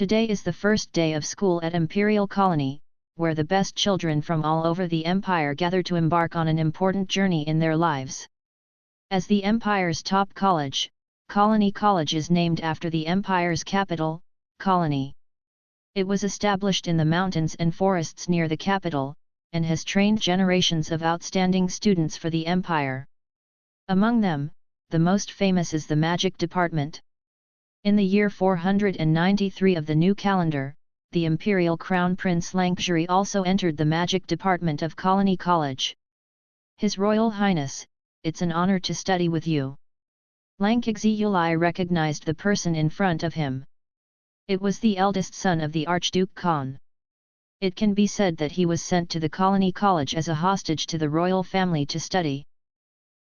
Today is the first day of school at Imperial Colony, where the best children from all over the Empire gather to embark on an important journey in their lives. As the Empire's top college, Colony College is named after the Empire's capital, Colony. It was established in the mountains and forests near the capital, and has trained generations of outstanding students for the Empire. Among them, the most famous is the Magic Department. In the year 493 of the new calendar, the Imperial Crown Prince Lankjuri also entered the Magic Department of Colony College. His Royal Highness, it's an honor to study with you. Lankjuri recognized the person in front of him. It was the eldest son of the Archduke Khan. It can be said that he was sent to the Colony College as a hostage to the royal family to study.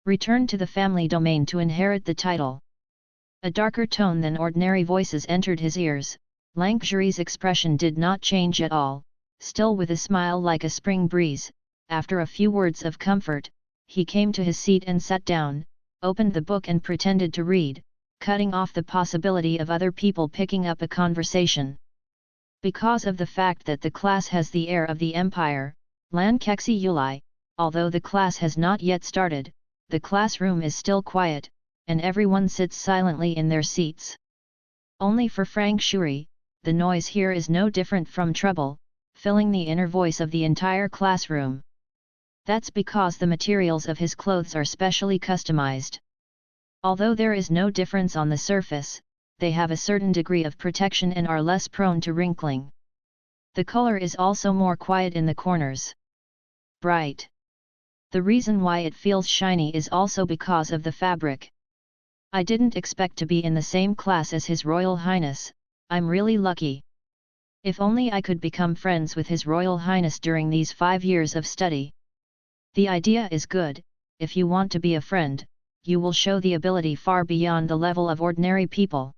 Returned to the family domain to inherit the title. A darker tone than ordinary voices entered his ears. Lankjuri's expression did not change at all, still with a smile like a spring breeze. After a few words of comfort, he came to his seat and sat down, opened the book and pretended to read, cutting off the possibility of other people picking up a conversation. Because of the fact that the class has the air of the Empire, Lankjuri, although the class has not yet started, the classroom is still quiet, and everyone sits silently in their seats. Only for Lankjuri, the noise here is no different from trouble, filling the inner voice of the entire classroom. That's because the materials of his clothes are specially customized. Although there is no difference on the surface, they have a certain degree of protection and are less prone to wrinkling. The color is also more quiet in the corners. Bright. The reason why it feels shiny is also because of the fabric. I didn't expect to be in the same class as His Royal Highness. I'm really lucky. If only I could become friends with His Royal Highness during these 5 years of study. The idea is good. If you want to be a friend, you will show the ability far beyond the level of ordinary people.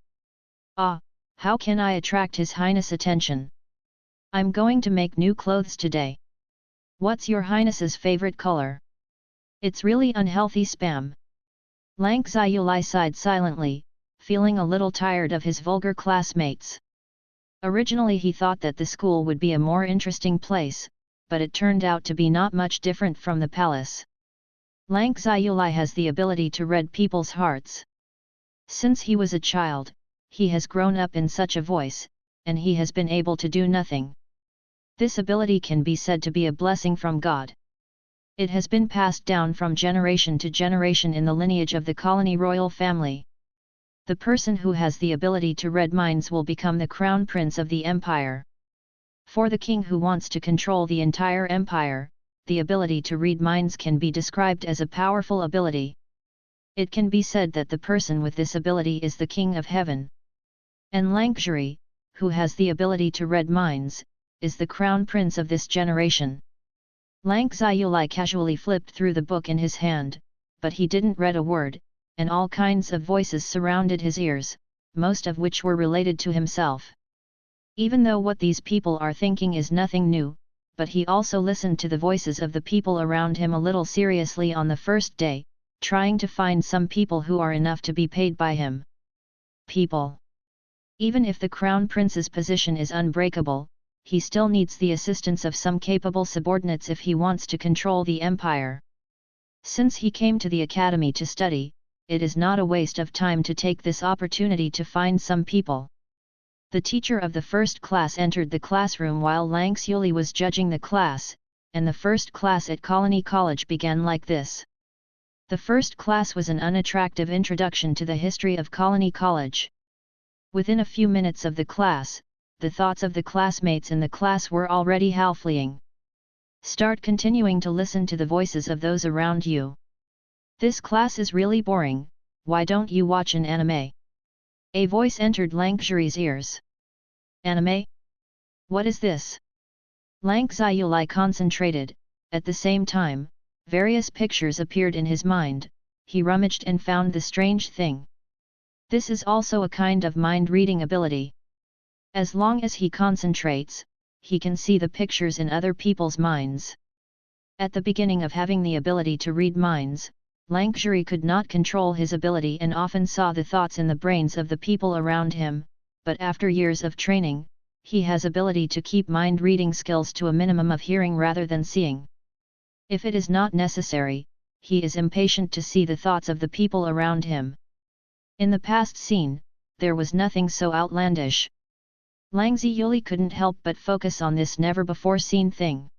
Ah, how can I attract His Highness' attention? I'm going to make new clothes today. What's your Highness's favorite color? It's really unhealthy spam. Lankjuri sighed silently, feeling a little tired of his vulgar classmates. Originally he thought that the school would be a more interesting place, but it turned out to be not much different from the palace. Lankjuri has the ability to read people's hearts. Since he was a child, he has grown up in such a voice, and he has been able to do nothing. This ability can be said to be a blessing from God. It has been passed down from generation to generation in the lineage of the Colony royal family. The person who has the ability to read minds will become the crown prince of the empire. For the king who wants to control the entire empire, the ability to read minds can be described as a powerful ability. It can be said that the person with this ability is the king of heaven. And Lankjuri, who has the ability to read minds, is the crown prince of this generation. Lankjuri casually flipped through the book in his hand, but he didn't read a word, and all kinds of voices surrounded his ears, most of which were related to himself. Even though what these people are thinking is nothing new, but he also listened to the voices of the people around him a little seriously on the first day, trying to find some people who are enough to be paid by him. People. Even if the crown prince's position is unbreakable, he still needs the assistance of some capable subordinates if he wants to control the empire. Since he came to the academy to study, it is not a waste of time to take this opportunity to find some people. The teacher of the first class entered the classroom while Lankjuri was judging the class, and the first class at Colony College began like this. The first class was an unattractive introduction to the history of Colony College. Within a few minutes of the class, the thoughts of the classmates in the class were already half-fleeing. Start continuing to listen to the voices of those around you. This class is really boring, why don't you watch an anime? A voice entered Lankjuri's ears. Anime? What is this? Lankjuri concentrated. At the same time, various pictures appeared in his mind. He rummaged and found the strange thing. This is also a kind of mind-reading ability. As long as he concentrates, he can see the pictures in other people's minds. At the beginning of having the ability to read minds, Lankjuri could not control his ability and often saw the thoughts in the brains of the people around him, but after years of training, he has ability to keep mind-reading skills to a minimum of hearing rather than seeing. If it is not necessary, he is impatient to see the thoughts of the people around him. In the past scene, there was nothing so outlandish. Lang Ziyuli couldn't help but focus on this never-before-seen thing.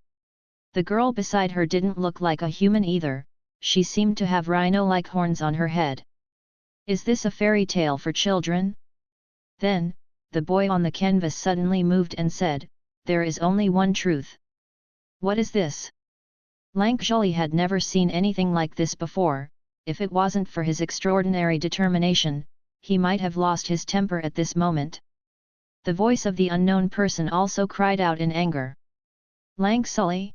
The girl beside her didn't look like a human either, she seemed to have rhino-like horns on her head. Is this a fairy tale for children? Then, the boy on the canvas suddenly moved and said, "There is only one truth." What is this? Lang Zhuli had never seen anything like this before. If it wasn't for his extraordinary determination, he might have lost his temper at this moment. The voice of the unknown person also cried out in anger. Lang Sully?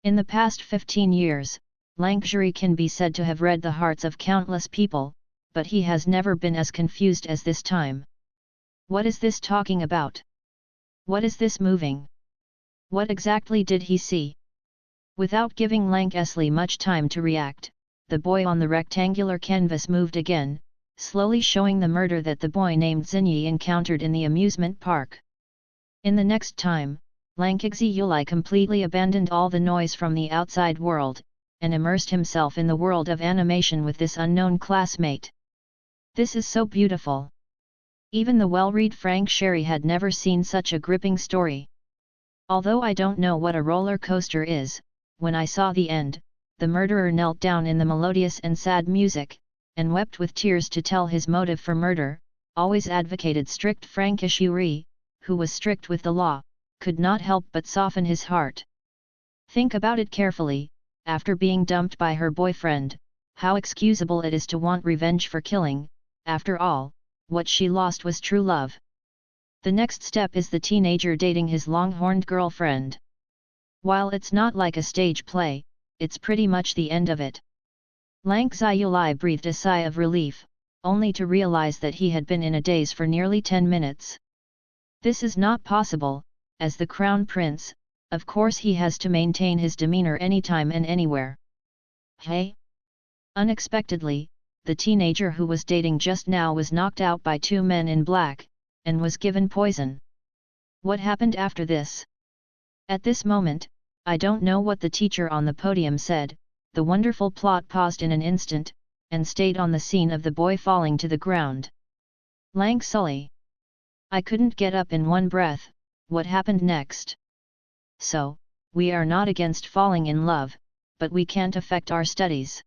In the past 15 years, Lang Zhuri can be said to have read the hearts of countless people, but he has never been as confused as this time. What is this talking about? What is this moving? What exactly did he see? Without giving Lang Esli much time to react, the boy on the rectangular canvas moved again, slowly showing the murder that the boy named Xinyi encountered in the amusement park. In the next time, Lang Ziyuli completely abandoned all the noise from the outside world, and immersed himself in the world of animation with this unknown classmate. This is so beautiful. Even the well-read Frank Sherry had never seen such a gripping story. Although I don't know what a roller coaster is, when I saw the end, the murderer knelt down in the melodious and sad music, and wept with tears to tell his motive for murder, always advocated strict Frankish Yuri, who was strict with the law, could not help but soften his heart. Think about it carefully, after being dumped by her boyfriend, how excusable it is to want revenge for killing. After all, what she lost was true love. The next step is the teenager dating his long-horned girlfriend. While it's not like a stage play, it's pretty much the end of it. Lang Ziyuli breathed a sigh of relief, only to realize that he had been in a daze for nearly 10 minutes. This is not possible, as the crown prince, of course he has to maintain his demeanor anytime and anywhere. Hey? Unexpectedly, the teenager who was dating just now was knocked out by 2 men in black, and was given poison. What happened after this? At this moment, I don't know what the teacher on the podium said. The wonderful plot paused in an instant, and stayed on the scene of the boy falling to the ground. Lang Sully. I couldn't get up in one breath. What happened next? So, we are not against falling in love, but we can't affect our studies.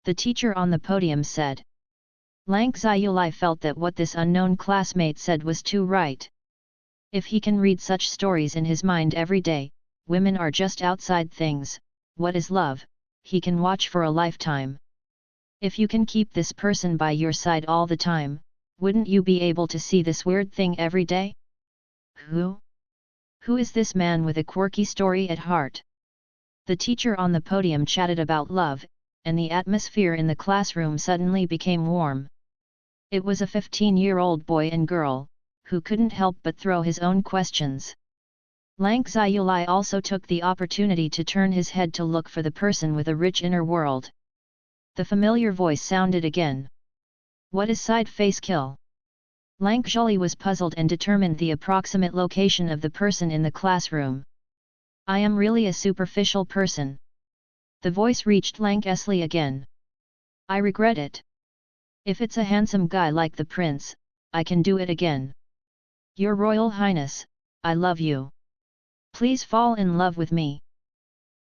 The teacher on the podium said. Lang Ziyuli felt that what this unknown classmate said was too right. If he can read such stories in his mind every day, women are just outside things, what is love, he can watch for a lifetime. If you can keep this person by your side all the time, wouldn't you be able to see this weird thing every day? Who? Who is this man with a quirky story at heart? The teacher on the podium chatted about love, and the atmosphere in the classroom suddenly became warm. It was a 15-year-old boy and girl, who couldn't help but throw his own questions. Lang Ziyuli also took the opportunity to turn his head to look for the person with a rich inner world. The familiar voice sounded again. What is side face kill? Lang Zhuli was puzzled and determined the approximate location of the person in the classroom. I am really a superficial person. The voice reached Lang Esli again. I regret it. If it's a handsome guy like the prince, I can do it again. Your Royal Highness, I love you. Please fall in love with me.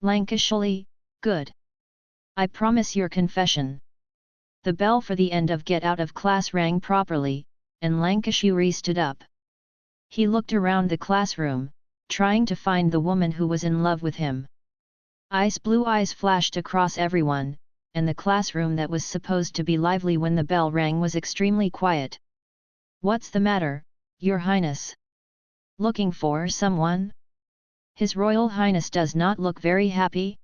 Lankashali, good. I promise your confession. The bell for the end of get out of class rang properly, and Lankashuri stood up. He looked around the classroom, trying to find the woman who was in love with him. Ice blue eyes flashed across everyone, and the classroom that was supposed to be lively when the bell rang was extremely quiet. What's the matter, Your Highness? Looking for someone? His Royal Highness does not look very happy?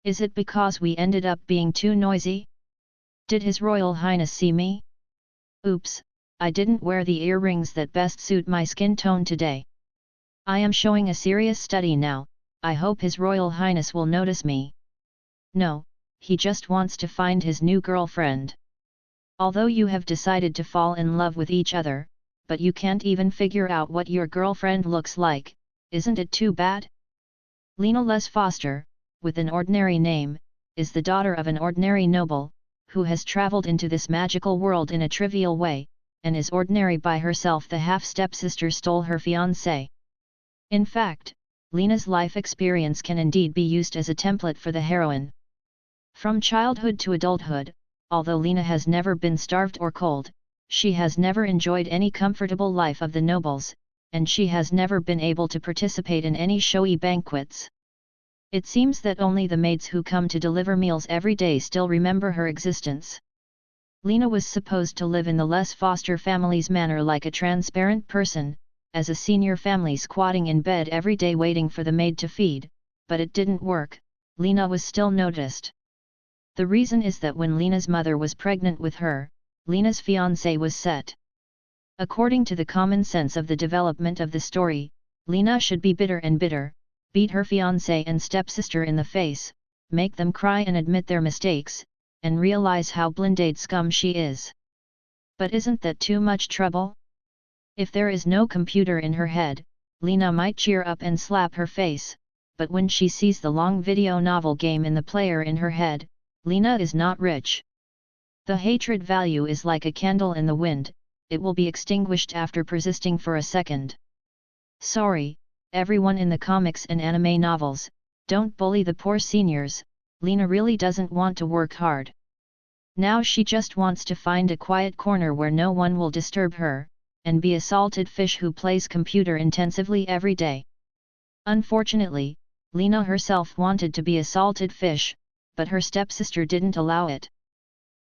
Is it because we ended up being too noisy? Did His Royal Highness see me? Oops, I didn't wear the earrings that best suit my skin tone today. I am showing a serious study now, I hope His Royal Highness will notice me. No, he just wants to find his new girlfriend. Although you have decided to fall in love with each other, but you can't even figure out what your girlfriend looks like, isn't it too bad? Lena Les Foster, with an ordinary name, is the daughter of an ordinary noble, who has traveled into this magical world in a trivial way, and is ordinary by herself. The half-stepsister stole her fiancé. In fact, Lena's life experience can indeed be used as a template for the heroine. From childhood to adulthood, although Lena has never been starved or cold, she has never enjoyed any comfortable life of the nobles, and she has never been able to participate in any showy banquets. It seems that only the maids who come to deliver meals every day still remember her existence. Lena was supposed to live in the Les Foster family's manor like a transparent person, as a senior family squatting in bed every day waiting for the maid to feed, but it didn't work. Lena was still noticed. The reason is that when Lena's mother was pregnant with her, Lena's fiancé was set. According to the common sense of the development of the story, Lena should be bitter and bitter, beat her fiancé and stepsister in the face, make them cry and admit their mistakes, and realize how blinded scum she is. But isn't that too much trouble? If there is no computer in her head, Lena might cheer up and slap her face, but when she sees the long video novel game in the player in her head, Lena is not rich. The hatred value is like a candle in the wind, it will be extinguished after persisting for a second. Sorry, everyone in the comics and anime novels, don't bully the poor seniors. Lena really doesn't want to work hard. Now she just wants to find a quiet corner where no one will disturb her, and be a salted fish who plays computer intensively every day. Unfortunately, Lena herself wanted to be a salted fish, but her stepsister didn't allow it.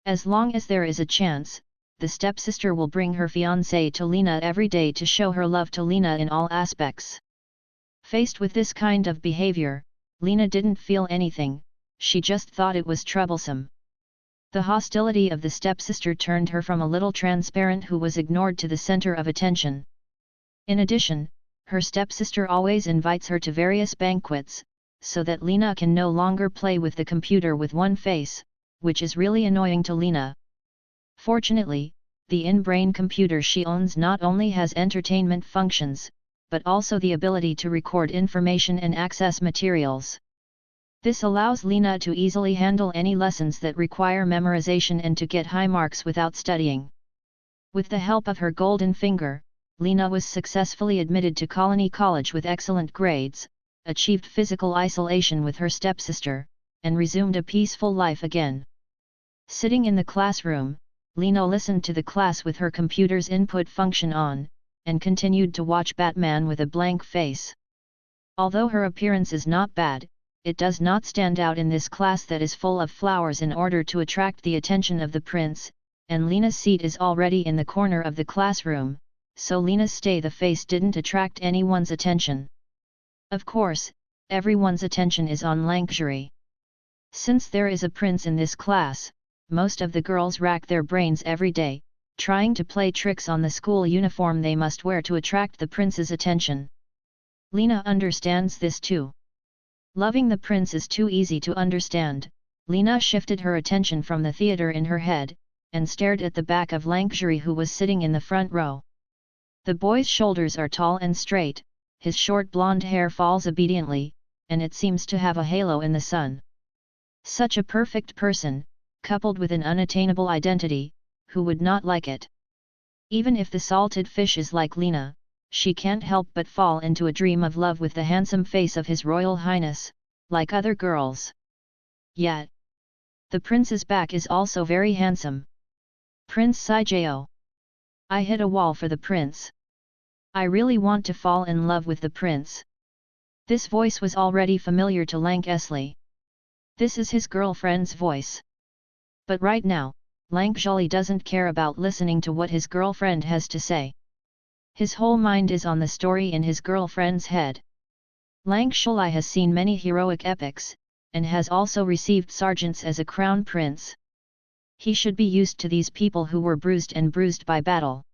As long as there is a chance, the stepsister will bring her fiancé to Lena every day to show her love to Lena in all aspects. Faced with this kind of behavior, Lena didn't feel anything, she just thought it was troublesome. The hostility of the stepsister turned her from a little transparent who was ignored to the center of attention. In addition, her stepsister always invites her to various banquets, so that Lena can no longer play with the computer with one face, which is really annoying to Lena. Fortunately, the in-brain computer she owns not only has entertainment functions, but also the ability to record information and access materials. This allows Lena to easily handle any lessons that require memorization and to get high marks without studying. With the help of her golden finger, Lena was successfully admitted to Colony College with excellent grades, achieved physical isolation with her stepsister, and resumed a peaceful life again. Sitting in the classroom, Lena listened to the class with her computer's input function on, and continued to watch Batman with a blank face. Although her appearance is not bad, it does not stand out in this class that is full of flowers in order to attract the attention of the prince, and Lena's seat is already in the corner of the classroom, so Lena's stay the face didn't attract anyone's attention. Of course, everyone's attention is on Lankjuri. Since there is a prince in this class, most of the girls rack their brains every day, trying to play tricks on the school uniform they must wear to attract the prince's attention. Lena understands this too. Loving the prince is too easy to understand. Lena shifted her attention from the theater in her head, and stared at the back of Lankjuri who was sitting in the front row. The boy's shoulders are tall and straight, his short blonde hair falls obediently, and it seems to have a halo in the sun. Such a perfect person, coupled with an unattainable identity, who would not like it? Even if the salted fish is like Lena, she can't help but fall into a dream of love with the handsome face of His Royal Highness, like other girls. Yet, the prince's back is also very handsome. Prince Sijao. I hit a wall for the prince. I really want to fall in love with the prince. This voice was already familiar to Lank Esley. This is his girlfriend's voice. But right now, Lank Jolly doesn't care about listening to what his girlfriend has to say. His whole mind is on the story in his girlfriend's head. Lank Sholai has seen many heroic epics, and has also received sergeants as a crown prince. He should be used to these people who were bruised by battle.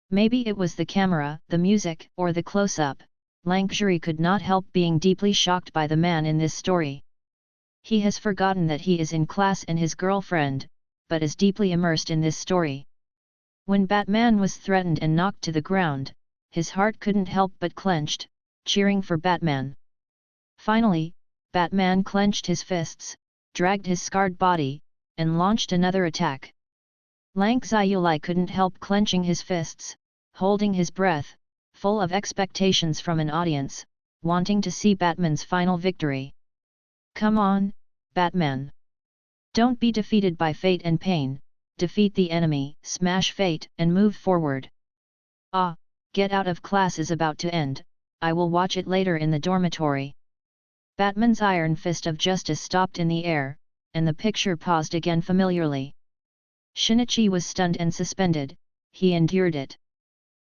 Maybe it was the camera, the music, or the close-up. Lankjuri could not help being deeply shocked by the man in this story. He has forgotten that he is in class and his girlfriend, but is deeply immersed in this story. When Batman was threatened and knocked to the ground, his heart couldn't help but clenched, cheering for Batman. Finally, Batman clenched his fists, dragged his scarred body, and launched another attack. Lang Xiaolai couldn't help clenching his fists, holding his breath, full of expectations from an audience, wanting to see Batman's final victory. Come on, Batman! Don't be defeated by fate and pain, defeat the enemy, smash fate and move forward. Ah, get out of class is about to end, I will watch it later in the dormitory. Batman's iron fist of justice stopped in the air, and the picture paused again familiarly. Shinichi was stunned and suspended, he endured it.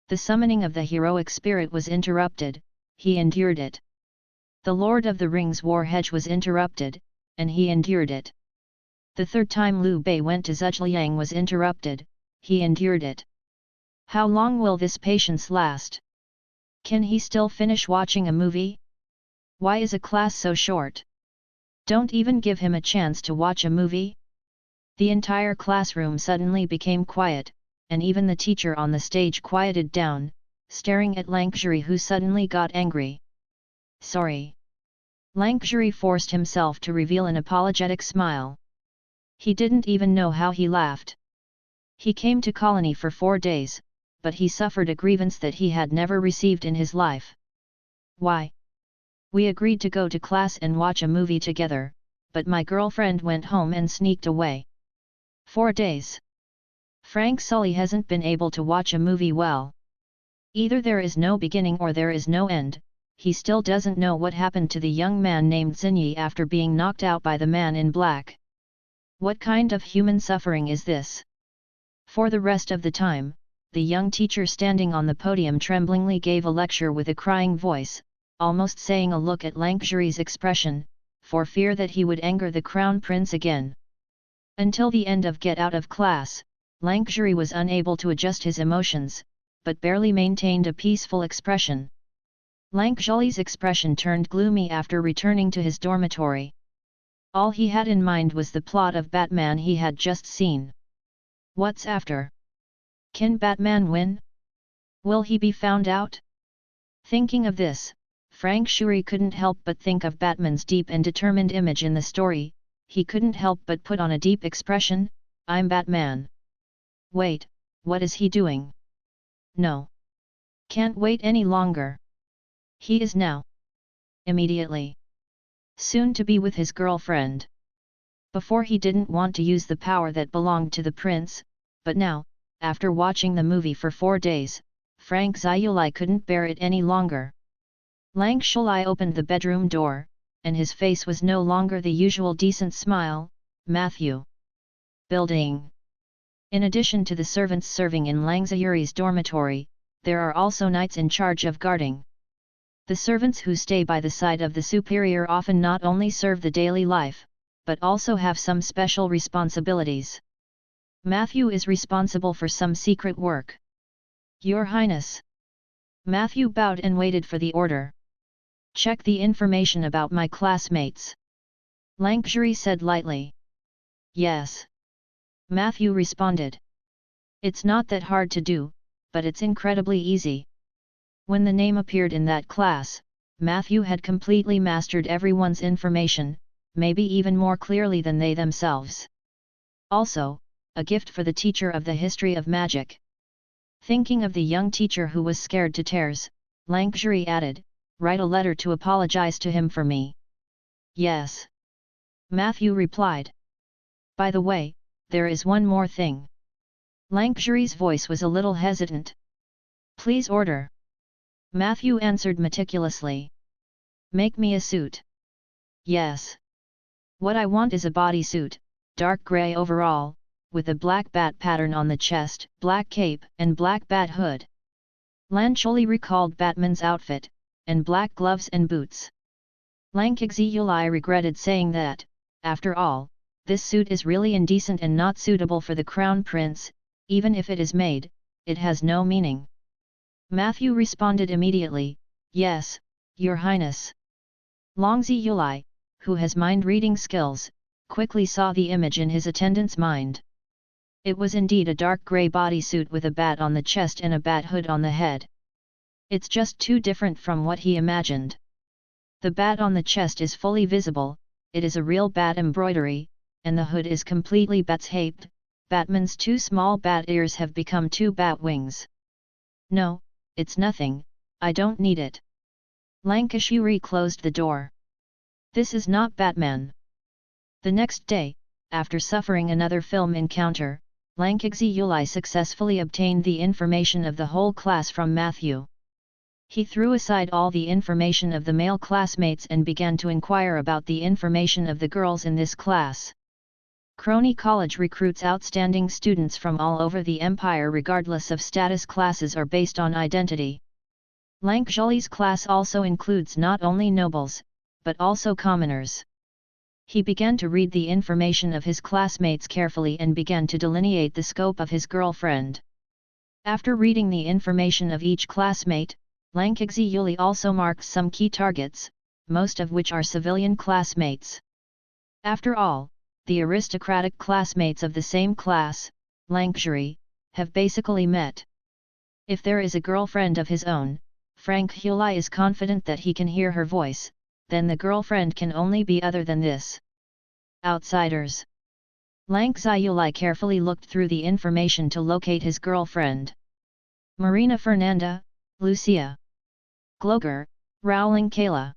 The summoning of the heroic spirit was interrupted, he endured it. The Lord of the Rings war hedge was interrupted, and he endured it. The third time Liu Bei went to Zhujiang was interrupted, he endured it. How long will this patience last? Can he still finish watching a movie? Why is a class so short? Don't even give him a chance to watch a movie? The entire classroom suddenly became quiet, and even the teacher on the stage quieted down, staring at Langzhi, who suddenly got angry. Sorry. Langzhi forced himself to reveal an apologetic smile. He didn't even know how he laughed. He came to colony for 4 days, but he suffered a grievance that he had never received in his life. Why? We agreed to go to class and watch a movie together, but my girlfriend went home and sneaked away. 4 days. Frank Sully hasn't been able to watch a movie well. Either there is no beginning or there is no end. He still doesn't know what happened to the young man named Xinyi after being knocked out by the man in black. What kind of human suffering is this? For the rest of the time, the young teacher standing on the podium tremblingly gave a lecture with a crying voice, almost saying a look at Langzhi's expression, for fear that he would anger the crown prince again. Until the end of get out of class, Langzhi was unable to adjust his emotions, but barely maintained a peaceful expression. Langzhi's expression turned gloomy after returning to his dormitory. All he had in mind was the plot of Batman he had just seen. What's after? Can Batman win? Will he be found out? Thinking of this, Frank Shuri couldn't help but think of Batman's deep and determined image in the story. He couldn't help but put on a deep expression, I'm Batman. Wait, what is he doing? No. Can't wait any longer. He is now. Immediately. Soon to be with his girlfriend. Before he didn't want to use the power that belonged to the prince, but now, after watching the movie for 4 days, Frank Xiaolai couldn't bear it any longer. Lang Shuai opened the bedroom door, and his face was no longer the usual decent smile. Matthew. Building. In addition to the servants serving in Lang Ziyuri's dormitory, there are also knights in charge of guarding. The servants who stay by the side of the superior often not only serve the daily life, but also have some special responsibilities. Matthew is responsible for some secret work. Your Highness. Matthew bowed and waited for the order. Check the information about my classmates. Langzhi said lightly. Yes. Matthew responded. It's not that hard to do, but it's incredibly easy. When the name appeared in that class, Matthew had completely mastered everyone's information, maybe even more clearly than they themselves. Also, a gift for the teacher of the history of magic. Thinking of the young teacher who was scared to tears, Langzhi added, write a letter to apologize to him for me. Yes. Matthew replied. By the way, there is one more thing. Langzhi's voice was a little hesitant. Please order. Matthew answered meticulously. Make me a suit. Yes. What I want is a bodysuit, dark grey overall, with a black bat pattern on the chest, black cape and black bat hood. Lan Choli recalled Batman's outfit, and black gloves and boots. Lang Xiaolai regretted saying that, after all, this suit is really indecent and not suitable for the crown prince. Even if it is made, it has no meaning. Matthew responded immediately, yes, Your Highness. Lang Xiaolai, who has mind-reading skills, quickly saw the image in his attendant's mind. It was indeed a dark grey bodysuit with a bat on the chest and a bat hood on the head. It's just too different from what he imagined. The bat on the chest is fully visible, it is a real bat embroidery, and the hood is completely bat-shaped. Batman's two small bat ears have become two bat wings. No, it's nothing, I don't need it. Lankashiri closed the door. This is not Batman. The next day, after suffering another film encounter, Lankagzi Yulai successfully obtained the information of the whole class from Matthew. He threw aside all the information of the male classmates and began to inquire about the information of the girls in this class. Crony College recruits outstanding students from all over the empire regardless of status. Classes are based on identity. Lankjuli's class also includes not only nobles, but also commoners. He began to read the information of his classmates carefully and began to delineate the scope of his girlfriend. After reading the information of each classmate, Lankagzi Yuli also marked some key targets, most of which are civilian classmates. After all, the aristocratic classmates of the same class, Lankjuri, have basically met. If there is a girlfriend of his own, Frank Yuli is confident that he can hear her voice, then the girlfriend can only be other than this. Outsiders. Lankzi Yuli carefully looked through the information to locate his girlfriend. Marina Fernanda, Lucia Gloger, Rowling Kayla.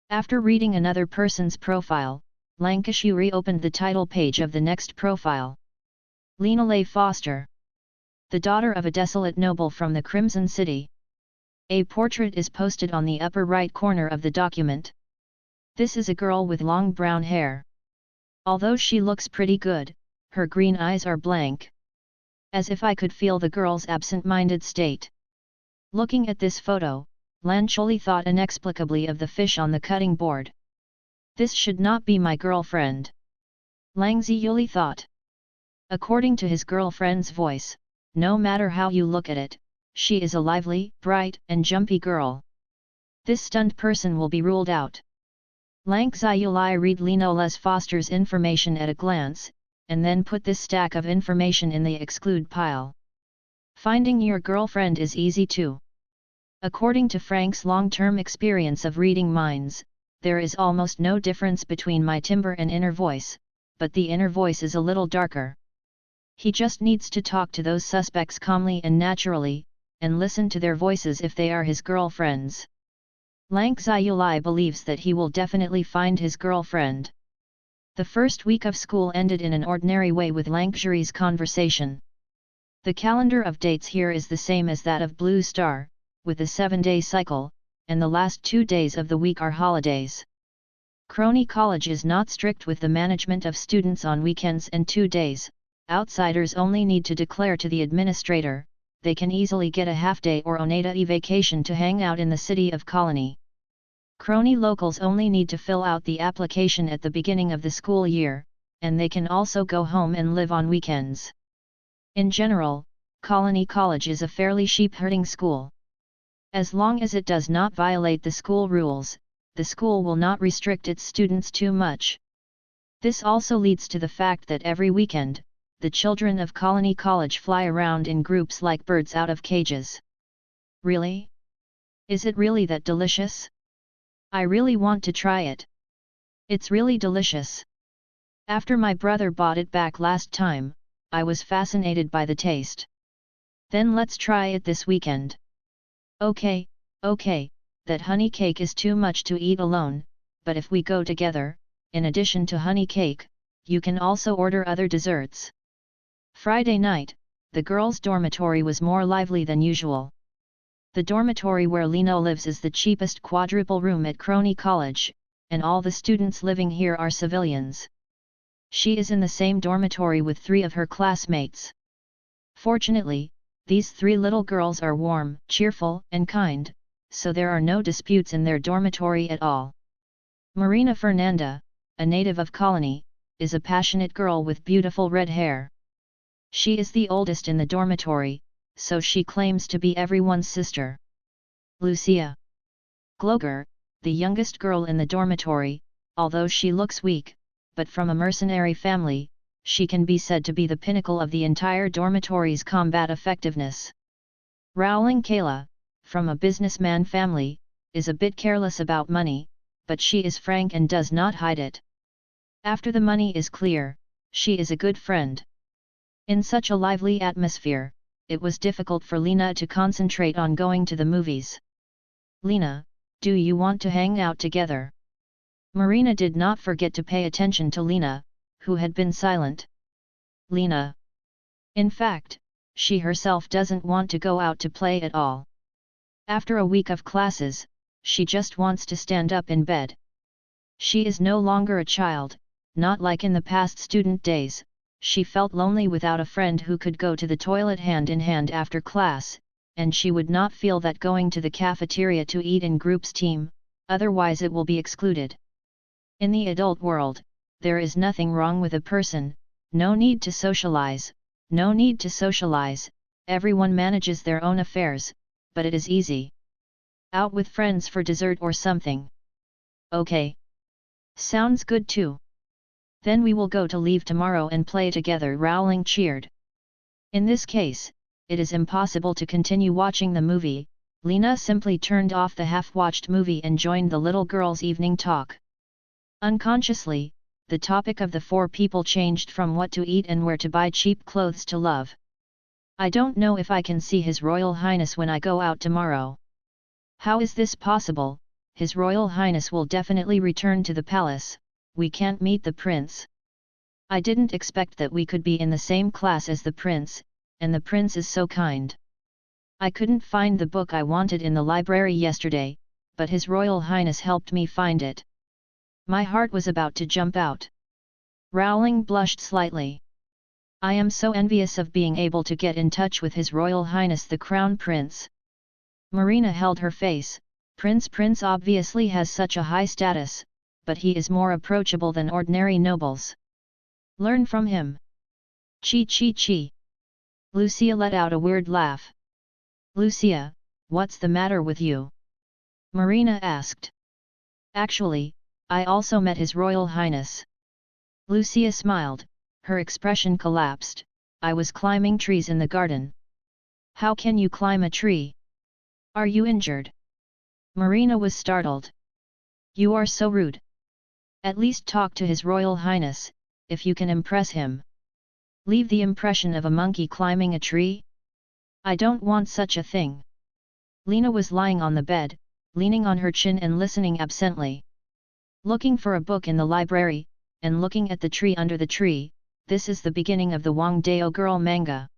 After reading another person's profile, Lankashiri opened the title page of the next profile. Lena Leigh Foster. The daughter of a desolate noble from the Crimson City. A portrait is posted on the upper right corner of the document. This is a girl with long brown hair. Although she looks pretty good, her green eyes are blank. As if I could feel the girl's absent-minded state. Looking at this photo, Lancholi thought inexplicably of the fish on the cutting board. This should not be my girlfriend. Langzi Yuli thought. According to his girlfriend's voice, no matter how you look at it, she is a lively, bright, and jumpy girl. This stunned person will be ruled out. Langzi Yuli read Lena Foster's information at a glance, and then put this stack of information in the exclude pile. Finding your girlfriend is easy too. According to Frank's long-term experience of reading minds, there is almost no difference between my timbre and inner voice, but the inner voice is a little darker. He just needs to talk to those suspects calmly and naturally, and listen to their voices if they are his girlfriends. Lankzi Yuli believes that he will definitely find his girlfriend. The first week of school ended in an ordinary way with Lankjuri's conversation. The calendar of dates here is the same as that of Blue Star, with a 7-day cycle, and the last 2 days of the week are holidays. Crony College is not strict with the management of students on weekends and 2 days. Outsiders only need to declare to the administrator. They can easily get a half-day or oneda vacation to hang out in the city of Colony. Crony locals only need to fill out the application at the beginning of the school year, and they can also go home and live on weekends. In general, Colony College is a fairly sheep-herding school. As long as it does not violate the school rules, the school will not restrict its students too much. This also leads to the fact that every weekend, the children of Colony College fly around in groups like birds out of cages. Really? Is it really that delicious? I really want to try it. It's really delicious. After my brother bought it back last time, I was fascinated by the taste. Then let's try it this weekend. Okay, that honey cake is too much to eat alone, but if we go together, in addition to honey cake, you can also order other desserts. Friday night, the girls' dormitory was more lively than usual. The dormitory where Lena lives is the cheapest quadruple room at Crony College, and all the students living here are civilians. She is in the same dormitory with 3 of her classmates. Fortunately, these 3 little girls are warm, cheerful, and kind, so there are no disputes in their dormitory at all. Marina Fernanda, a native of Colony, is a passionate girl with beautiful red hair. She is the oldest in the dormitory, so she claims to be everyone's sister. Lucia Gloger, the youngest girl in the dormitory, although she looks weak, but from a mercenary family, she can be said to be the pinnacle of the entire dormitory's combat effectiveness. Rowling Kayla, from a businessman family, is a bit careless about money, but she is frank and does not hide it. After the money is clear, she is a good friend. In such a lively atmosphere, it was difficult for Lena to concentrate on going to the movies. Lena, do you want to hang out together? Marina did not forget to pay attention to Lena, who had been silent. Lena. In fact, she herself doesn't want to go out to play at all. After a week of classes, she just wants to stand up in bed. She is no longer a child, not like in the past student days. She felt lonely without a friend who could go to the toilet hand in hand after class, and she would not feel that going to the cafeteria to eat in groups team, otherwise it will be excluded. In the adult world, there is nothing wrong with a person, no need to socialize, no need to socialize, everyone manages their own affairs, but it is easy. Out with friends for dessert or something. Okay. Sounds good too. Then we will go to leave tomorrow and play together, Rowling cheered. In this case, it is impossible to continue watching the movie. Lena simply turned off the half-watched movie and joined the little girl's evening talk. Unconsciously, the topic of the four people changed from what to eat and where to buy cheap clothes to love. I don't know if I can see His Royal Highness when I go out tomorrow. How is this possible? His Royal Highness will definitely return to the palace. We can't meet the prince. I didn't expect that we could be in the same class as the prince, and the prince is so kind. I couldn't find the book I wanted in the library yesterday, but His Royal Highness helped me find it. My heart was about to jump out. Rowling blushed slightly. I am so envious of being able to get in touch with His Royal Highness the Crown Prince. Marina held her face. Prince obviously has such a high status, but he is more approachable than ordinary nobles. Learn from him. Chi chi chi. Lucia let out a weird laugh. Lucia, what's the matter with you? Marina asked. Actually, I also met His Royal Highness. Lucia smiled, her expression collapsed. I was climbing trees in the garden. How can you climb a tree? Are you injured? Marina was startled. You are so rude. At least talk to His Royal Highness, if you can impress him. Leave the impression of a monkey climbing a tree? I don't want such a thing. Lena was lying on the bed, leaning on her chin and listening absently. Looking for a book in the library, and looking at the tree under the tree. This is the beginning of the Wangdao girl manga.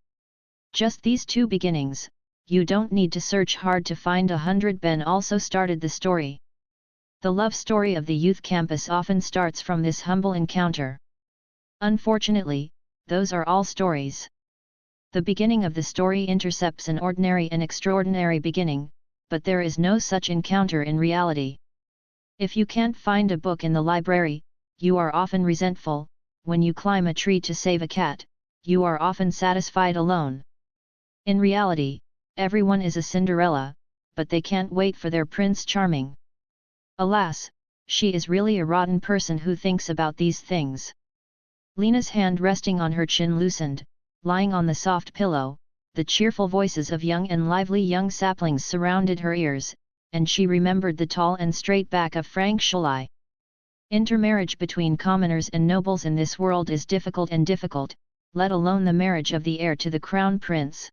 Just these two beginnings, you don't need to search hard to find 100. Ben also started the story. The love story of the youth campus often starts from this humble encounter. Unfortunately, those are all stories. The beginning of the story intercepts an ordinary and extraordinary beginning, but there is no such encounter in reality. If you can't find a book in the library, you are often resentful. When you climb a tree to save a cat, you are often satisfied alone. In reality, everyone is a Cinderella, but they can't wait for their Prince Charming. Alas, she is really a rotten person who thinks about these things. Lena's hand resting on her chin loosened, lying on the soft pillow. The cheerful voices of young and lively young saplings surrounded her ears, and she remembered the tall and straight back of Frank Shulai. Intermarriage between commoners and nobles in this world is difficult, let alone the marriage of the heir to the crown prince.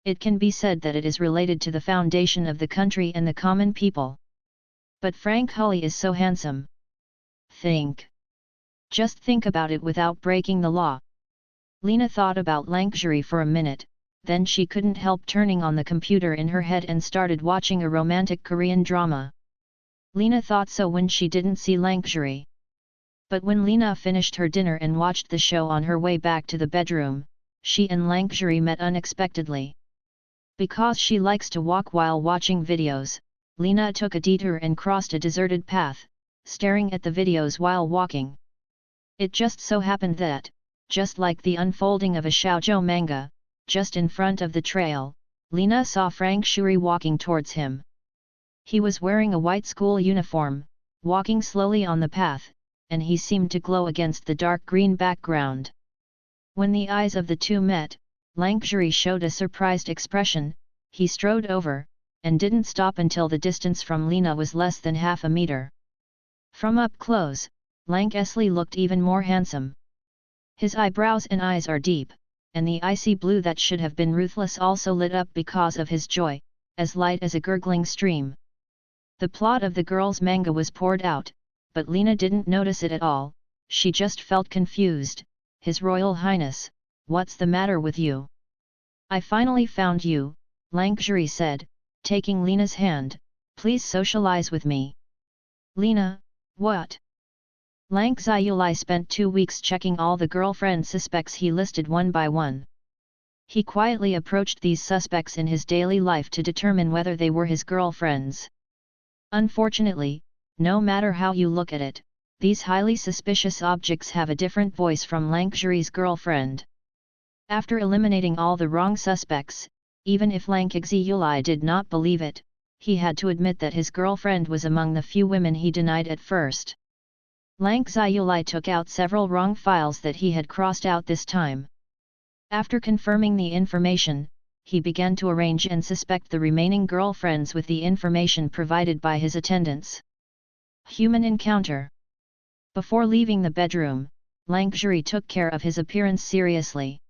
It can be said that it is related to the foundation of the country and the common people. But Frank Hully is so handsome. Just think about it without breaking the law. Lena thought about luxury for a minute, then she couldn't help turning on the computer in her head and started watching a romantic Korean drama. Lena thought so when she didn't see luxury. But when Lena finished her dinner and watched the show on her way back to the bedroom, she and luxury met unexpectedly. Because she likes to walk while watching videos, Lena took a detour and crossed a deserted path, staring at the videos while walking. It just so happened that, just like the unfolding of a shoujo manga, just in front of the trail, Lena saw Frank Shuri walking towards him. He was wearing a white school uniform, walking slowly on the path, and he seemed to glow against the dark green background. When the eyes of the two met, Lankjuri showed a surprised expression. He strode over, and didn't stop until the distance from Lena was less than half a meter. From up close, Lank Esli looked even more handsome. His eyebrows and eyes are deep, and the icy blue that should have been ruthless also lit up because of his joy, as light as a gurgling stream. The plot of the girl's manga was poured out, but Lena didn't notice it at all. She just felt confused. His Royal Highness, what's the matter with you? I finally found you, Lankjuri said, taking Lena's hand. Please socialize with me. Lena, what? Lank Zyulai spent 2 weeks checking all the girlfriend suspects he listed one by one. He quietly approached these suspects in his daily life to determine whether they were his girlfriends. Unfortunately, no matter how you look at it, these highly suspicious objects have a different voice from Lankjuri's girlfriend. After eliminating all the wrong suspects, even if Lank Zyulai did not believe it, he had to admit that his girlfriend was among the few women he denied at first. Lank Zyulai took out several wrong files that he had crossed out this time. After confirming the information, he began to arrange and suspect the remaining girlfriends with the information provided by his attendants. Human encounter. Before leaving the bedroom, Lankjuri took care of his appearance seriously.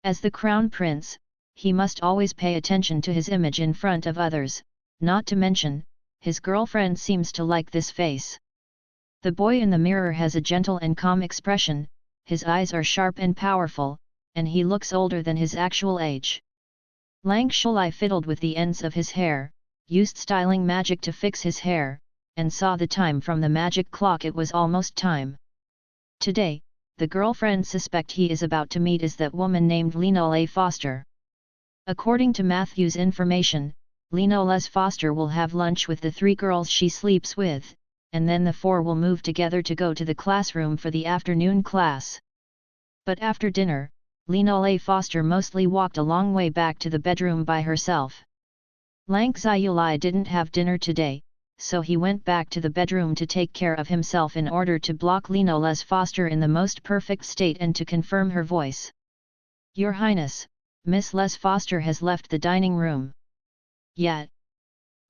As the crown prince, he must always pay attention to his image in front of others, not to mention, his girlfriend seems to like this face. The boy in the mirror has a gentle and calm expression, his eyes are sharp and powerful, and he looks older than his actual age. Lankjuri fiddled with the ends of his hair, used styling magic to fix his hair, and saw the time from the magic clock. It was almost time. Today, the girlfriend suspect he is about to meet is that woman named Lena Foster. According to Matthew's information, Lena Foster will have lunch with the 3 girls she sleeps with, and then the 4 will move together to go to the classroom for the afternoon class. But after dinner, Lena Foster mostly walked a long way back to the bedroom by herself. Lank Zyulai didn't have dinner today, so he went back to the bedroom to take care of himself in order to block Lena Foster in the most perfect state and to confirm her voice. Your Highness, Miss Les Foster has left the dining room. Yet.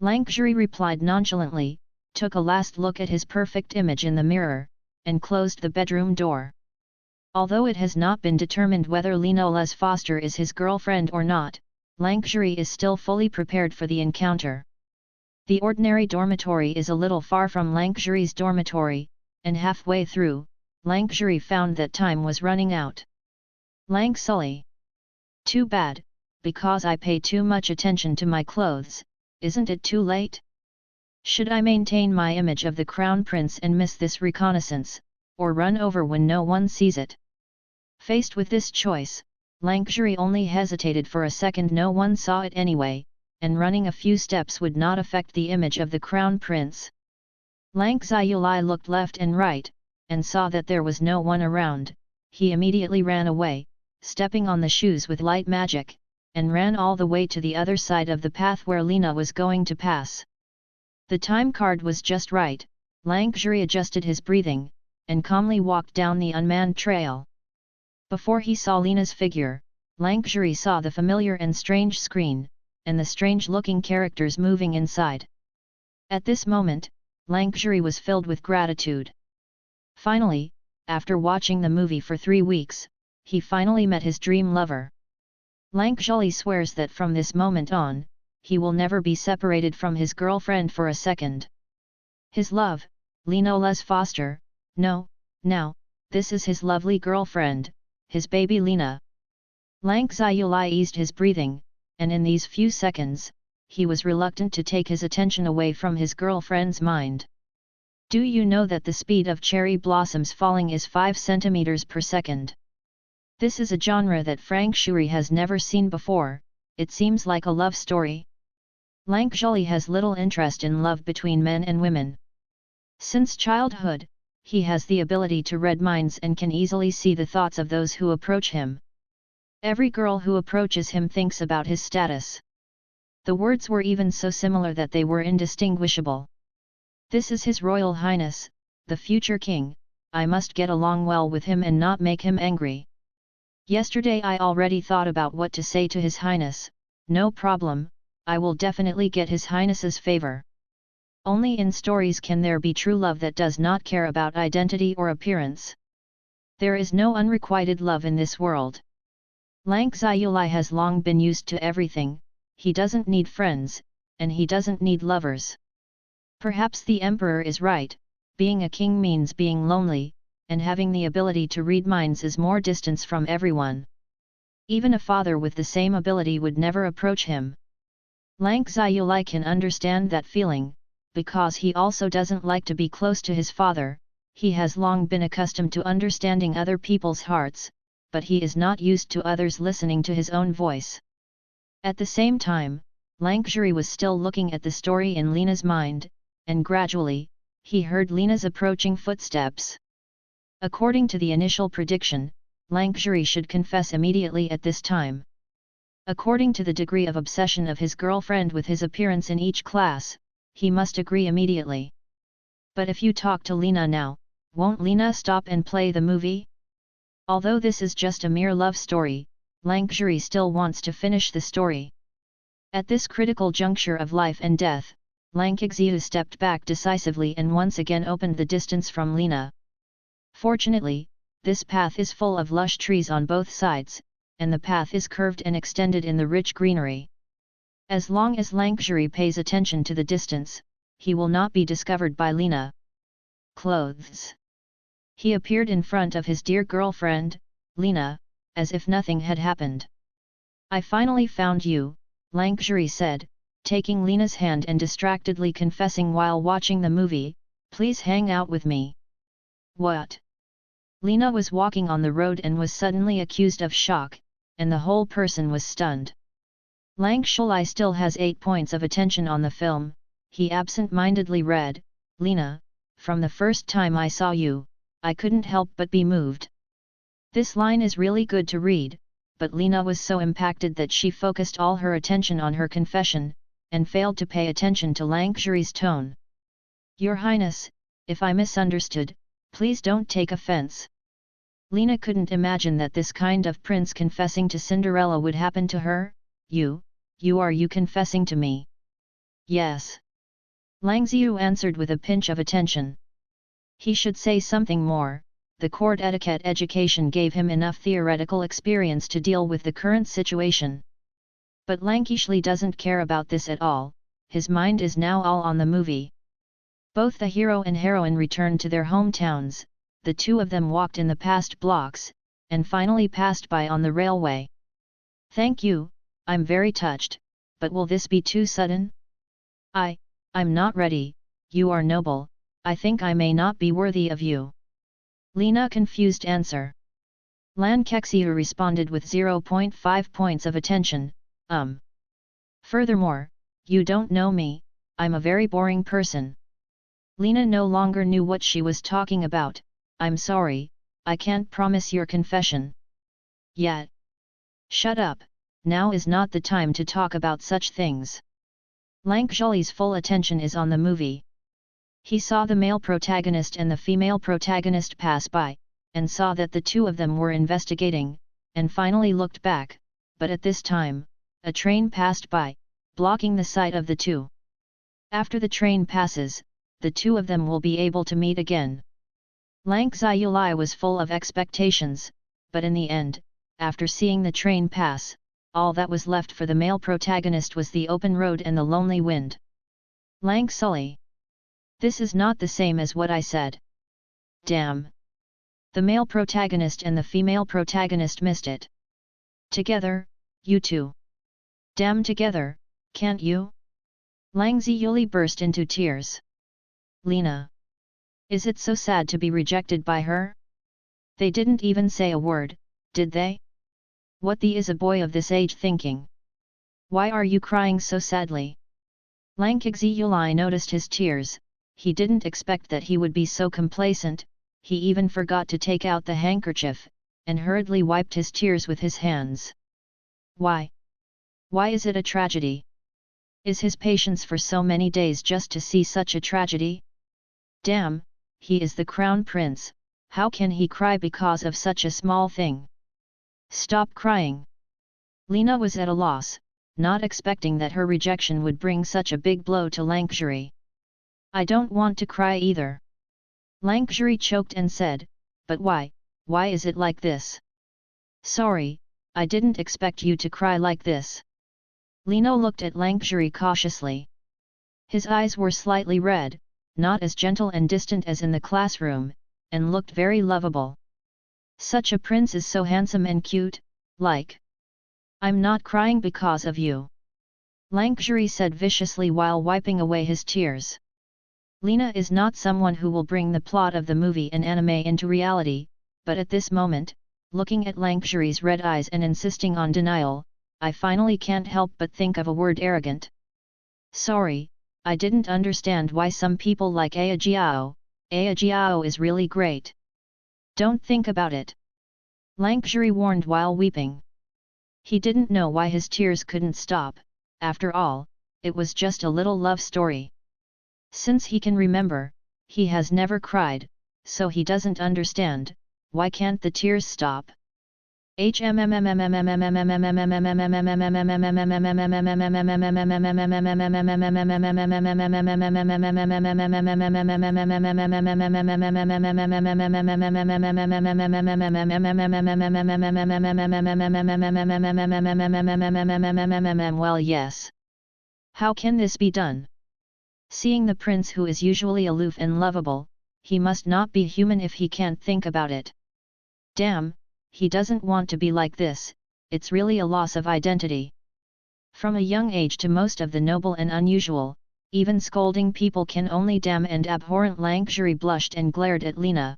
Lankjuri replied nonchalantly, took a last look at his perfect image in the mirror, and closed the bedroom door. Although it has not been determined whether Lena Foster is his girlfriend or not, Lankjuri is still fully prepared for the encounter. The ordinary dormitory is a little far from Lankjuri's dormitory, and halfway through, Lankjuri found that time was running out. Lank Sully. Too bad, because I pay too much attention to my clothes. Isn't it too late? Should I maintain my image of the crown prince and miss this reconnaissance, or run over when no one sees it? Faced with this choice, Lankjuri only hesitated for a second. No one saw it anyway, and running a few steps would not affect the image of the crown prince. Lank Zyulai looked left and right, and saw that there was no one around. He immediately ran away, stepping on the shoes with light magic, and ran all the way to the other side of the path where Lena was going to pass. The time card was just right. Lankjuri adjusted his breathing, and calmly walked down the unmanned trail. Before he saw Lena's figure, Lankjuri saw the familiar and strange screen, and the strange-looking characters moving inside. At this moment, Lankjuri was filled with gratitude. Finally, after watching the movie for 3 weeks, he finally met his dream lover. Lankjuri swears that from this moment on, he will never be separated from his girlfriend for a second. His love, Lena Foster, no, now, this is his lovely girlfriend, his baby Lena. Lank Zyulai eased his breathing, and in these few seconds, he was reluctant to take his attention away from his girlfriend's mind. Do you know that the speed of cherry blossoms falling is 5 centimeters per second? This is a genre that Frank Shuri has never seen before. It seems like a love story. Lankjuri has little interest in love between men and women. Since childhood, he has the ability to read minds and can easily see the thoughts of those who approach him. Every girl who approaches him thinks about his status. The words were even so similar that they were indistinguishable. This is His Royal Highness, the future king. I must get along well with him and not make him angry. Yesterday I already thought about what to say to His Highness. No problem, I will definitely get His Highness's favor. Only in stories can there be true love that does not care about identity or appearance. There is no unrequited love in this world. Lang Xiaolai has long been used to everything, he doesn't need friends, and he doesn't need lovers. Perhaps the emperor is right, being a king means being lonely, and having the ability to read minds is more distance from everyone. Even a father with the same ability would never approach him. Lang Xiaolai can understand that feeling, because he also doesn't like to be close to his father. He has long been accustomed to understanding other people's hearts, but he is not used to others listening to his own voice. At the same time, Lang Zhuri was still looking at the story in Lena's mind, and gradually, he heard Lena's approaching footsteps. According to the initial prediction, Lang Zhuri should confess immediately at this time. According to the degree of obsession of his girlfriend with his appearance in each class, he must agree immediately. But if you talk to Lena now, won't Lena stop and play the movie? Although this is just a mere love story, Lang Zhuri still wants to finish the story. At this critical juncture of life and death, Lang Xiu stepped back decisively and once again opened the distance from Lena. Fortunately, this path is full of lush trees on both sides, and the path is curved and extended in the rich greenery. As long as Lang Zhuri pays attention to the distance, he will not be discovered by Lena. Clothes. He appeared in front of his dear girlfriend, Lena, as if nothing had happened. I finally found you, Lang Zhuri said, taking Lena's hand and distractedly confessing while watching the movie, please hang out with me. What? Lena was walking on the road and was suddenly accused of shock, and the whole person was stunned. Lang Xiaolai still has 8 points of attention on the film. He absent-mindedly read, Lena, from the first time I saw you, I couldn't help but be moved. This line is really good to read, but Lena was so impacted that she focused all her attention on her confession, and failed to pay attention to Lang Zhuri's tone. Your Highness, if I misunderstood, please don't take offense. Lena couldn't imagine that this kind of prince confessing to Cinderella would happen to her. Are you confessing to me? Yes. Lang Xiu answered with a pinch of attention. He should say something more. The court etiquette education gave him enough theoretical experience to deal with the current situation. But Lang Xiu doesn't care about this at all, his mind is now all on the movie. Both the hero and heroine returned to their hometowns, the two of them walked in the past blocks, and finally passed by on the railway. Thank you, I'm very touched, but will this be too sudden? I'm not ready, you are noble, I think I may not be worthy of you. Lena confused answer. Lan Kexiu responded with 0.5 points of attention, Furthermore, you don't know me, I'm a very boring person. Lena no longer knew what she was talking about. I'm sorry, I can't promise your confession. Yet. Shut up, now is not the time to talk about such things. Lang Zhuli's full attention is on the movie. He saw the male protagonist and the female protagonist pass by, and saw that the two of them were investigating, and finally looked back, but at this time, a train passed by, blocking the sight of the two. After the train passes, the two of them will be able to meet again. Lang Xiaolai was full of expectations, but in the end, after seeing the train pass, all that was left for the male protagonist was the open road and the lonely wind. Lang Sully. This is not the same as what I said. Damn. The male protagonist and the female protagonist missed it. Together, you two. Damn together, can't you? Lang Ziyuli burst into tears. Lena. Is it so sad to be rejected by her? They didn't even say a word, did they? What the is a boy of this age thinking? Why are you crying so sadly? Lang Ziyuli noticed his tears. He didn't expect that he would be so complacent. He even forgot to take out the handkerchief, and hurriedly wiped his tears with his hands. Why? Why is it a tragedy? Is his patience for so many days just to see such a tragedy? Damn, he is the crown prince, how can he cry because of such a small thing? Stop crying. Lena was at a loss, not expecting that her rejection would bring such a big blow to Lankjuri. I don't want to cry either. Lankjuri choked and said, but why is it like this? Sorry, I didn't expect you to cry like this. Lena looked at Lankjuri cautiously. His eyes were slightly red, not as gentle and distant as in the classroom, and looked very lovable. Such a prince is so handsome and cute, like. I'm not crying because of you. Lankjuri said viciously while wiping away his tears. Lena is not someone who will bring the plot of the movie and anime into reality, but at this moment, looking at Lankjuri's red eyes and insisting on denial, I finally can't help but think of a word: arrogant. Sorry, I didn't understand why some people like Aojiao. Aojiao is really great. Don't think about it. Lankjuri warned while weeping. He didn't know why his tears couldn't stop. After all, it was just a little love story. Since he can remember, he has never cried, so he doesn't understand, why can't the tears stop? Well, yes. How can this be done? Seeing the prince who is usually aloof and lovable, he must not be human if he can't think about it. Damn, he doesn't want to be like this, it's really a loss of identity. From a young age to most of the noble and unusual, even scolding people can only damn and abhorrent. Lankjuri blushed and glared at Lena.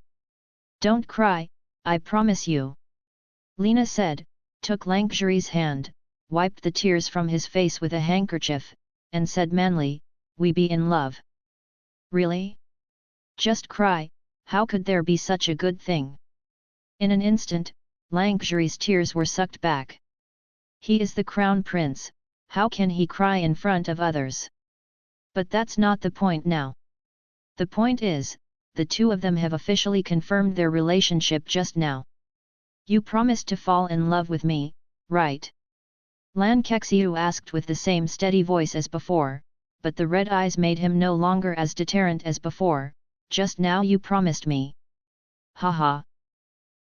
Don't cry, I promise you. Lena said, took Lankjuri's hand, wiped the tears from his face with a handkerchief, and said manly, we be in love. Really? Just cry, how could there be such a good thing? In an instant, Lankjuri's tears were sucked back. He is the crown prince, how can he cry in front of others? But that's not the point now. The point is, the two of them have officially confirmed their relationship just now. You promised to fall in love with me, right? Lan Kexiu asked with the same steady voice as before, but the red eyes made him no longer as deterrent as before. Just now you promised me. Haha.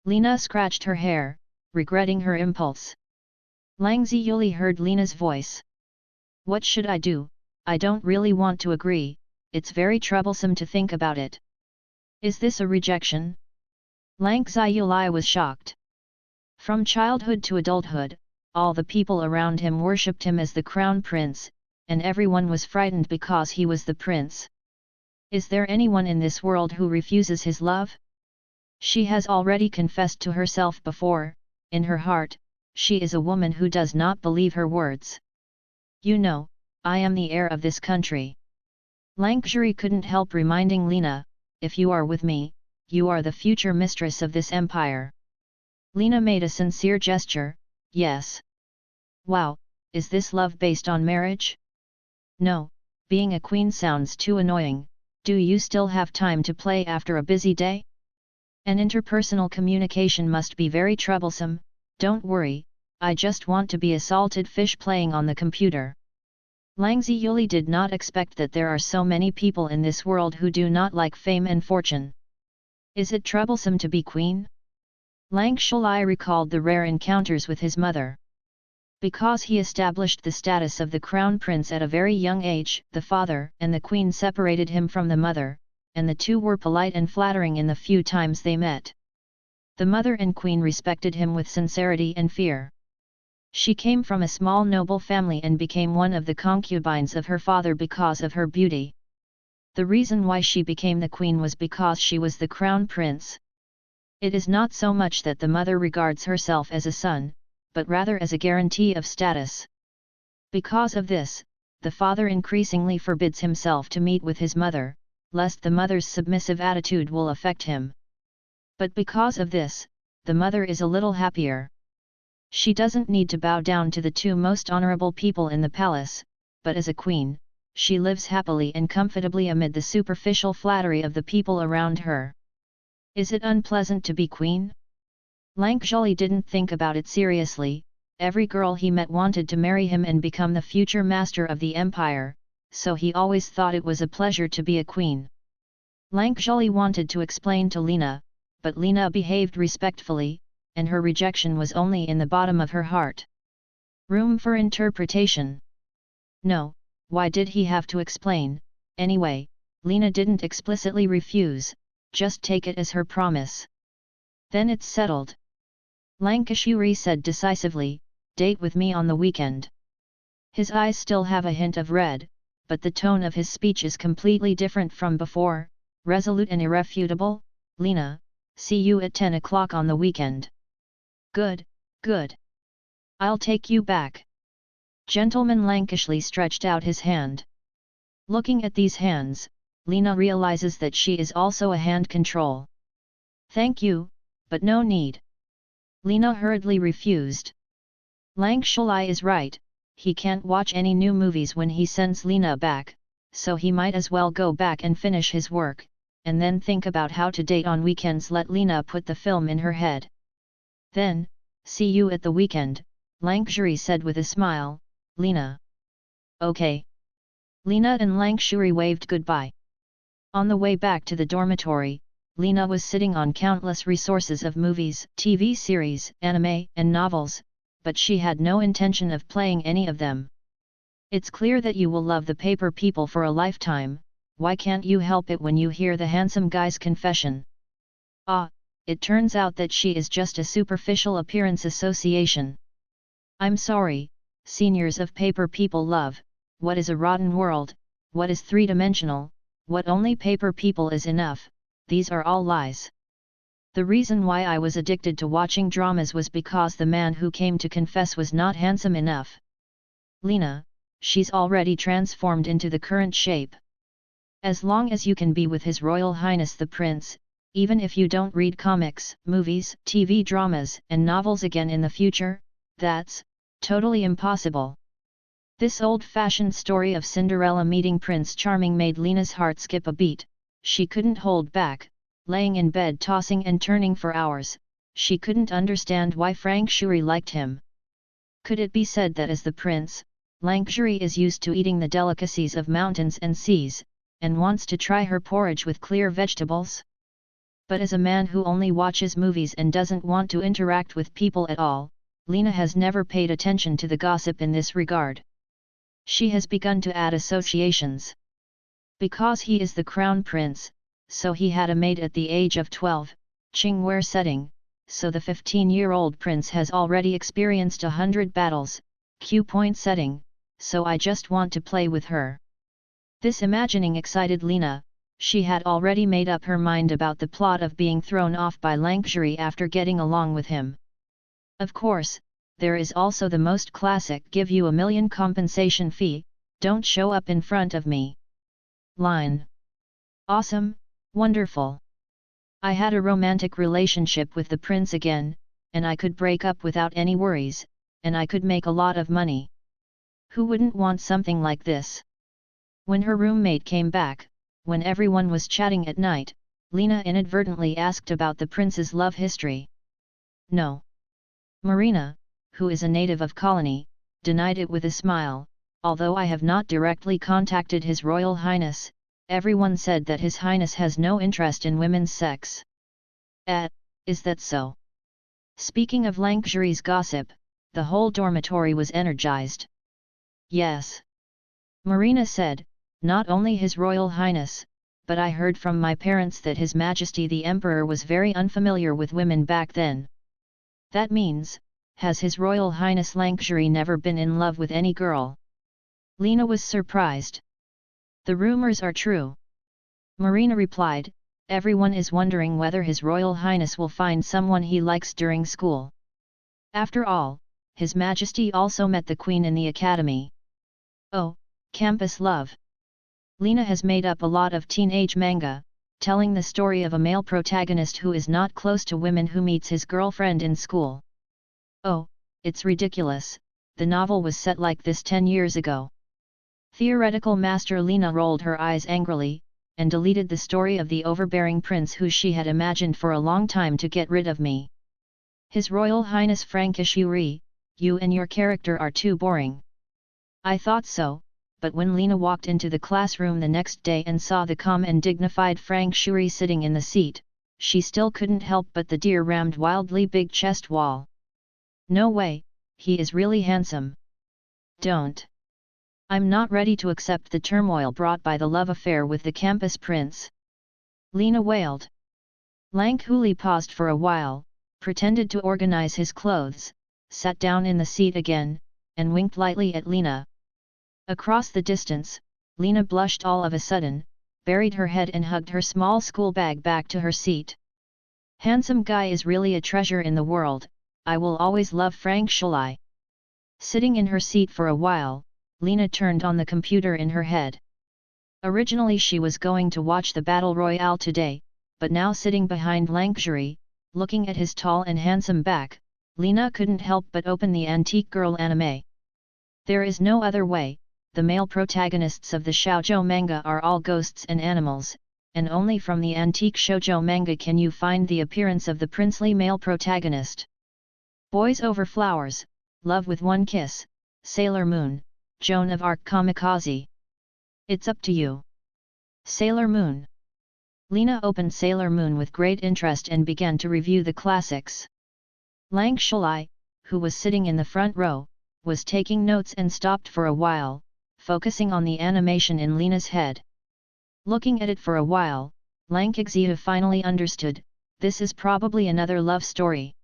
Lena scratched her hair, regretting her impulse. Lang Ziyuli heard Lena's voice. What should I do? I don't really want to agree, it's very troublesome to think about it. Is this a rejection? Lang Ziyuli was shocked. From childhood to adulthood, all the people around him worshipped him as the crown prince, and everyone was frightened because he was the prince. Is there anyone in this world who refuses his love? She has already confessed to herself before, in her heart, she is a woman who does not believe her words. You know, I am the heir of this country. Lankjuri couldn't help reminding Lena, if you are with me, you are the future mistress of this empire. Lena made a sincere gesture, yes. Wow, is this love based on marriage? No, being a queen sounds too annoying. Do you still have time to play after a busy day? An interpersonal communication must be very troublesome. Don't worry, I just want to be a salted fish playing on the computer. Lang Ziyuli did not expect that there are so many people in this world who do not like fame and fortune. Is it troublesome to be queen? Lang Shuai recalled the rare encounters with his mother. Because he established the status of the crown prince at a very young age, the father and the queen separated him from the mother, and the two were polite and flattering in the few times they met. The mother and queen respected him with sincerity and fear. She came from a small noble family and became one of the concubines of her father because of her beauty. The reason why she became the queen was because she was the crown prince. It is not so much that the mother regards herself as a son, but rather as a guarantee of status. Because of this, the father increasingly forbids himself to meet with his mother, lest the mother's submissive attitude will affect him. But because of this, the mother is a little happier. She doesn't need to bow down to the two most honorable people in the palace, but as a queen, she lives happily and comfortably amid the superficial flattery of the people around her. Is it unpleasant to be queen? Lang Zhuli didn't think about it seriously. Every girl he met wanted to marry him and become the future master of the empire, so he always thought it was a pleasure to be a queen. Lang Zhuli wanted to explain to Lena, but Lena behaved respectfully, and her rejection was only in the bottom of her heart. Room for interpretation. No, why did he have to explain? Anyway, Lena didn't explicitly refuse, just take it as her promise. Then it's settled. Lankashuri said decisively, date with me on the weekend. His eyes still have a hint of red, but the tone of his speech is completely different from before, resolute and irrefutable. Lena, see you at 10 o'clock on the weekend. Good, good. I'll take you back. Gentleman Lankishly stretched out his hand. Looking at these hands, Lena realizes that she is also a hand control. Thank you, but no need. Lena hurriedly refused. Lang Shalai is right, he can't watch any new movies when he sends Lena back, so he might as well go back and finish his work, and then think about how to date on weekends. Let Lena put the film in her head. Then, see you at the weekend, Lankshuri said with a smile. Lena. Okay. Lena and Lankshuri waved goodbye. On the way back to the dormitory, Lena was sitting on countless resources of movies, TV series, anime, and novels, but she had no intention of playing any of them. It's clear that you will love the paper people for a lifetime. Why can't you help it when you hear the handsome guy's confession? Ah, it turns out that she is just a superficial appearance association. I'm sorry, seniors of paper people love, what is a rotten world, what is three-dimensional, what only paper people is enough, these are all lies. The reason why I was addicted to watching dramas was because the man who came to confess was not handsome enough. Lena, she's already transformed into the current shape. As long as you can be with His Royal Highness the Prince, even if you don't read comics, movies, TV dramas, and novels again in the future, that's totally impossible. This old-fashioned story of Cinderella meeting Prince Charming made Lena's heart skip a beat. She couldn't hold back, laying in bed tossing and turning for hours. She couldn't understand why Frank Shuri liked him. Could it be said that as the prince, Lankshuri is used to eating the delicacies of mountains and seas, and wants to try her porridge with clear vegetables? But as a man who only watches movies and doesn't want to interact with people at all, Lena has never paid attention to the gossip in this regard. She has begun to add associations. Because he is the crown prince, so he had a maid at the age of 12, Qingware setting, so the 15-year-old prince has already experienced 100 battles, Q-point setting, so I just want to play with her. This imagining excited Lena. She had already made up her mind about the plot of being thrown off by Lankshuri after getting along with him. Of course, there is also the most classic give you $1 million compensation fee, don't show up in front of me line. Awesome, wonderful. I had a romantic relationship with the prince again, and I could break up without any worries, and I could make a lot of money. Who wouldn't want something like this? When her roommate came back, when everyone was chatting at night, Lena inadvertently asked about the prince's love history. No. Marina, who is a native of Colony, denied it with a smile. Although I have not directly contacted His Royal Highness, everyone said that His Highness has no interest in women's sex. Is that so? Speaking of Lankshuri's gossip, the whole dormitory was energized. Yes. Marina said, not only His Royal Highness, but I heard from my parents that His Majesty the Emperor was very unfamiliar with women back then. That means, has His Royal Highness Lankshuri never been in love with any girl? Lena was surprised. The rumors are true. Marina replied, everyone is wondering whether His Royal Highness will find someone he likes during school. After all, His Majesty also met the Queen in the Academy. Oh, campus love. Lena has made up a lot of teenage manga, telling the story of a male protagonist who is not close to women who meets his girlfriend in school. Oh, it's ridiculous, the novel was set like this 10 years ago. Theoretical Master Lena rolled her eyes angrily, and deleted the story of the overbearing prince who she had imagined for a long time to get rid of me. His Royal Highness Frank Ishuri, you and your character are too boring. I thought so, but when Lena walked into the classroom the next day and saw the calm and dignified Frank Shuri sitting in the seat, she still couldn't help but the deer-rammed wildly big chest wall. No way, he is really handsome. Don't. I'm not ready to accept the turmoil brought by the love affair with the campus prince. Lena wailed. Lank Huli paused for a while, pretended to organize his clothes, sat down in the seat again, and winked lightly at Lena. Across the distance, Lena blushed all of a sudden, buried her head and hugged her small school bag back to her seat. Handsome guy is really a treasure in the world, I will always love Frank Shulai. Sitting in her seat for a while, Lena turned on the computer in her head. Originally she was going to watch the Battle Royale today, but now sitting behind Lankjuri, looking at his tall and handsome back, Lena couldn't help but open the Antique Girl anime. There is no other way, the male protagonists of the shoujo manga are all ghosts and animals, and only from the antique shoujo manga can you find the appearance of the princely male protagonist. Boys Over Flowers, Love with One Kiss, Sailor Moon, Joan of Arc Kamikaze. It's up to you. Sailor Moon. Lena opened Sailor Moon with great interest and began to review the classics. Lang Shulai, who was sitting in the front row, was taking notes and stopped for a while, focusing on the animation in Lena's head. Looking at it for a while, Lang Xia finally understood, this is probably another love story.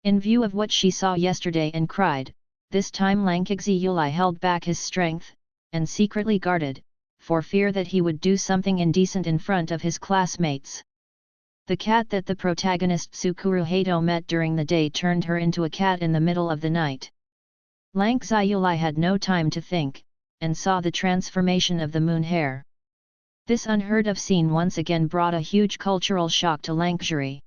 In view of what she saw yesterday and cried, this time Lang Xia held back his strength, and secretly guarded, for fear that he would do something indecent in front of his classmates. The cat that the protagonist Tsukuru Hato met during the day turned her into a cat in the middle of the night. Lang Xia had no time to think, and saw the transformation of the moon hair. This unheard-of scene once again brought a huge cultural shock to Lankjuri.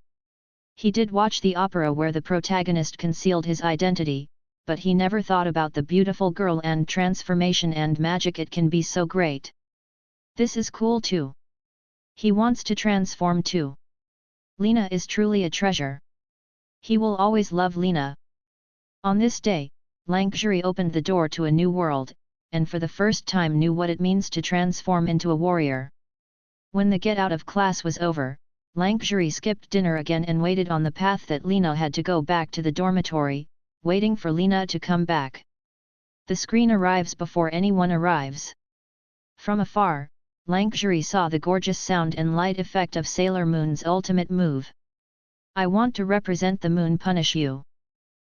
He did watch the opera where the protagonist concealed his identity, but he never thought about the beautiful girl and transformation and magic it can be so great. This is cool too. He wants to transform too. Lena is truly a treasure. He will always love Lena. On this day, Lankjuri opened the door to a new world, and for the first time knew what it means to transform into a warrior. When the get out of class was over, Lankjuri skipped dinner again and waited on the path that Lena had to go back to the dormitory, waiting for Lena to come back. The screen arrives before anyone arrives. From afar, Lankjuri saw the gorgeous sound and light effect of Sailor Moon's ultimate move. I want to represent the moon punish you.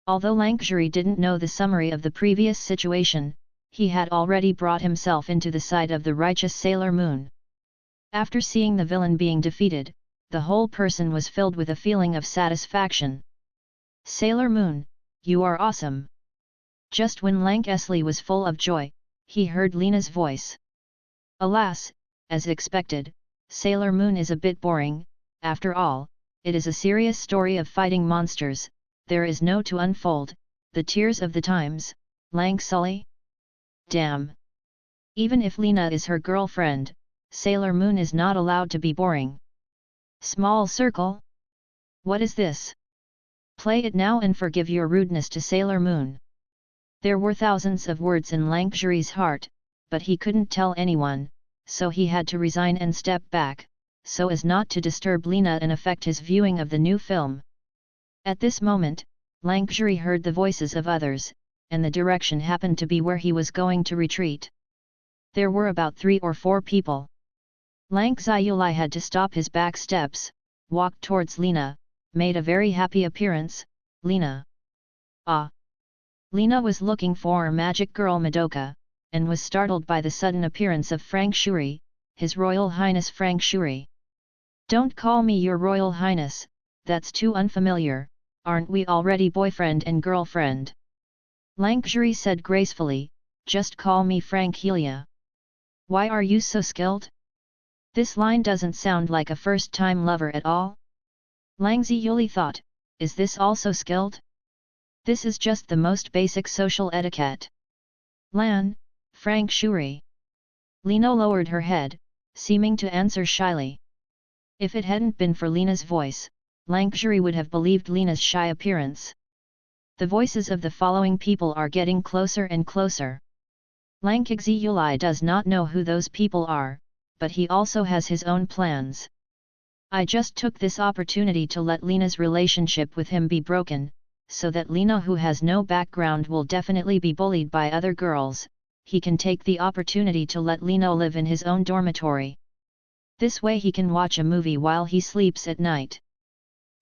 Although Lankjuri didn't know the summary of the previous situation, he had already brought himself into the side of the righteous Sailor Moon. After seeing the villain being defeated, the whole person was filled with a feeling of satisfaction. Sailor Moon, you are awesome! Just when Lank-Esli was full of joy, he heard Lena's voice. Alas, as expected, Sailor Moon is a bit boring, after all, it is a serious story of fighting monsters, there is no to unfold, the tears of the times, Lank Sully? Damn! Even if Lena is her girlfriend, Sailor Moon is not allowed to be boring. Small circle? What is this? Play it now and forgive your rudeness to Sailor Moon. There were thousands of words in Lankjuri's heart, but he couldn't tell anyone, so he had to resign and step back, so as not to disturb Lena and affect his viewing of the new film. At this moment, Lankjuri heard the voices of others, and the direction happened to be where he was going to retreat. There were about 3 or 4 people. Lank Zayulai had to stop his back steps, walked towards Lena, made a very happy appearance. Lena. Ah! Lena was looking for magic girl Madoka, and was startled by the sudden appearance of Frank Shuri, His Royal Highness Frank Shuri. Don't call me your Royal Highness, that's too unfamiliar, aren't we already boyfriend and girlfriend? Lankjuri said gracefully, just call me Frank Helia. Why are you so skilled? This line doesn't sound like a first-time lover at all. Langzi Yuli thought, is this also skilled? This is just the most basic social etiquette. Lan, Frank Shuri. Lena lowered her head, seeming to answer shyly. If it hadn't been for Lena's voice, Lankshri would have believed Lena's shy appearance. The voices of the following people are getting closer and closer. Lankshri does not know who those people are, but he also has his own plans. I just took this opportunity to let Lena's relationship with him be broken, so that Lena, who has no background, will definitely be bullied by other girls. He can take the opportunity to let Lena live in his own dormitory. This way he can watch a movie while he sleeps at night.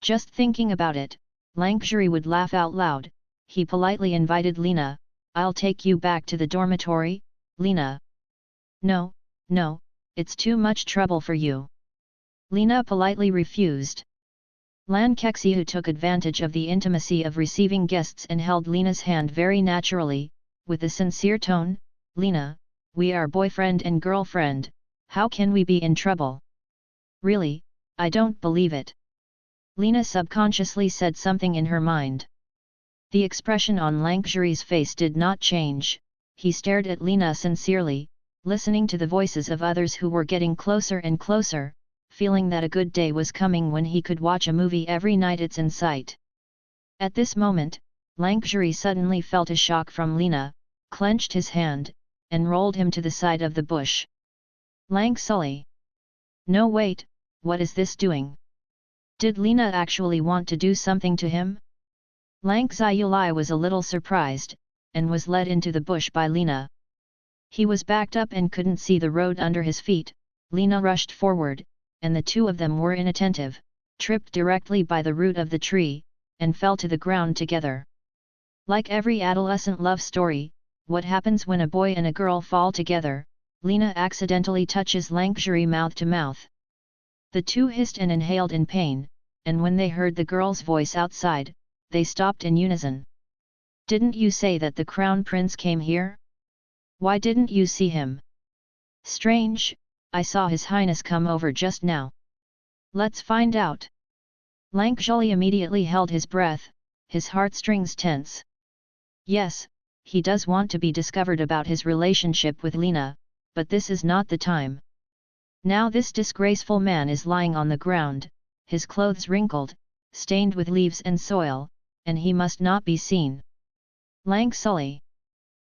Just thinking about it, Lankshri would laugh out loud. He politely invited Lena. I'll take you back to the dormitory, Lena. No, it's too much trouble for you. Lena politely refused. Lankexiu took advantage of the intimacy of receiving guests and held Lena's hand very naturally, with a sincere tone. Lena, we are boyfriend and girlfriend, how can we be in trouble? Really, I don't believe it. Lena subconsciously said something in her mind. The expression on Lankshri's face did not change. He stared at Lena sincerely, listening to the voices of others who were getting closer and closer, feeling that a good day was coming when he could watch a movie every night it's in sight. At this moment, Lankshri suddenly felt a shock from Lena, clenched his hand, and rolled him to the side of the bush. Lanksully! No, wait, what is this doing? Did Lena actually want to do something to him? Lanksully was a little surprised, and was led into the bush by Lena. He was backed up and couldn't see the road under his feet. Lena rushed forward, and the two of them were inattentive, tripped directly by the root of the tree, and fell to the ground together. Like every adolescent love story, what happens when a boy and a girl fall together? Lena accidentally touches Lankshri mouth to mouth. The two hissed and inhaled in pain, and when they heard the girl's voice outside, they stopped in unison. Didn't you say that the crown prince came here? Why didn't you see him? Strange, I saw his highness come over just now. Let's find out. Lankshri immediately held his breath, his heartstrings tense. Yes, he does want to be discovered about his relationship with Lena, but this is not the time. Now this disgraceful man is lying on the ground, his clothes wrinkled, stained with leaves and soil, and he must not be seen. Lanksully.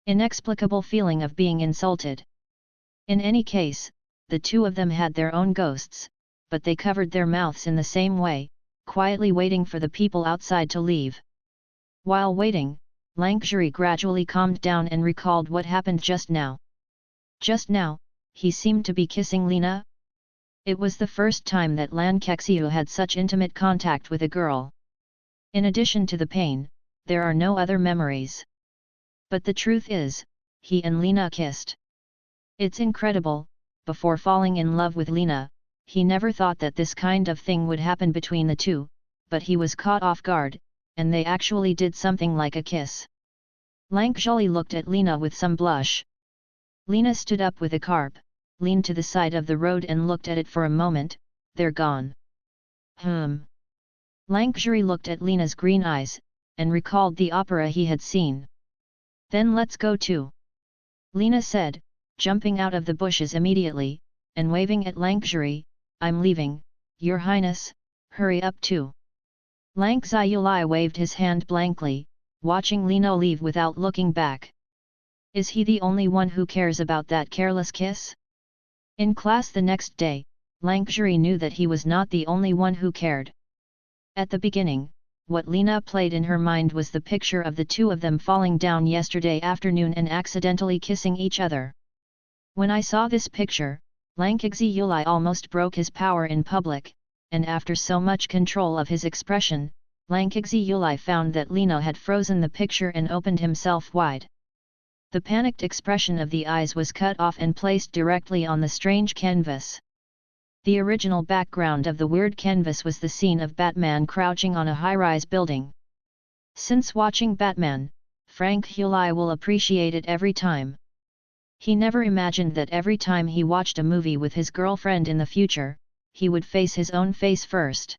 Inexplicable feeling of being insulted. In any case, the two of them had their own ghosts, but they covered their mouths in the same way, quietly waiting for the people outside to leave. While waiting, Lankshri gradually calmed down and recalled what happened just now. Just now, he seemed to be kissing Lena. It was the first time that Lankexiu had such intimate contact with a girl. In addition to the pain, there are no other memories. But the truth is, he and Lena kissed. It's incredible. Before falling in love with Lena, he never thought that this kind of thing would happen between the two, but he was caught off guard, and they actually did something like a kiss. Lankshri looked at Lena with some blush. Lena stood up with a carp, leaned to the side of the road and looked at it for a moment. They're gone. Lankshri looked at Lena's green eyes, and recalled the opera he had seen. Then let's go too. Lena said, jumping out of the bushes immediately, and waving at Lankshri. I'm leaving, Your Highness, hurry up too. Lankshri waved his hand blankly, watching Lena leave without looking back. Is he the only one who cares about that careless kiss? In class the next day, Lankshri knew that he was not the only one who cared. At the beginning, what Lena played in her mind was the picture of the two of them falling down yesterday afternoon and accidentally kissing each other. When I saw this picture, Lankshri almost broke his power in public, and after so much control of his expression, Lankshri found that Lena had frozen the picture and opened himself wide. The panicked expression of the eyes was cut off and placed directly on the strange canvas. The original background of the weird canvas was the scene of Batman crouching on a high-rise building. Since watching Batman, Frank Hulai will appreciate it every time. He never imagined that every time he watched a movie with his girlfriend in the future, he would face his own face first.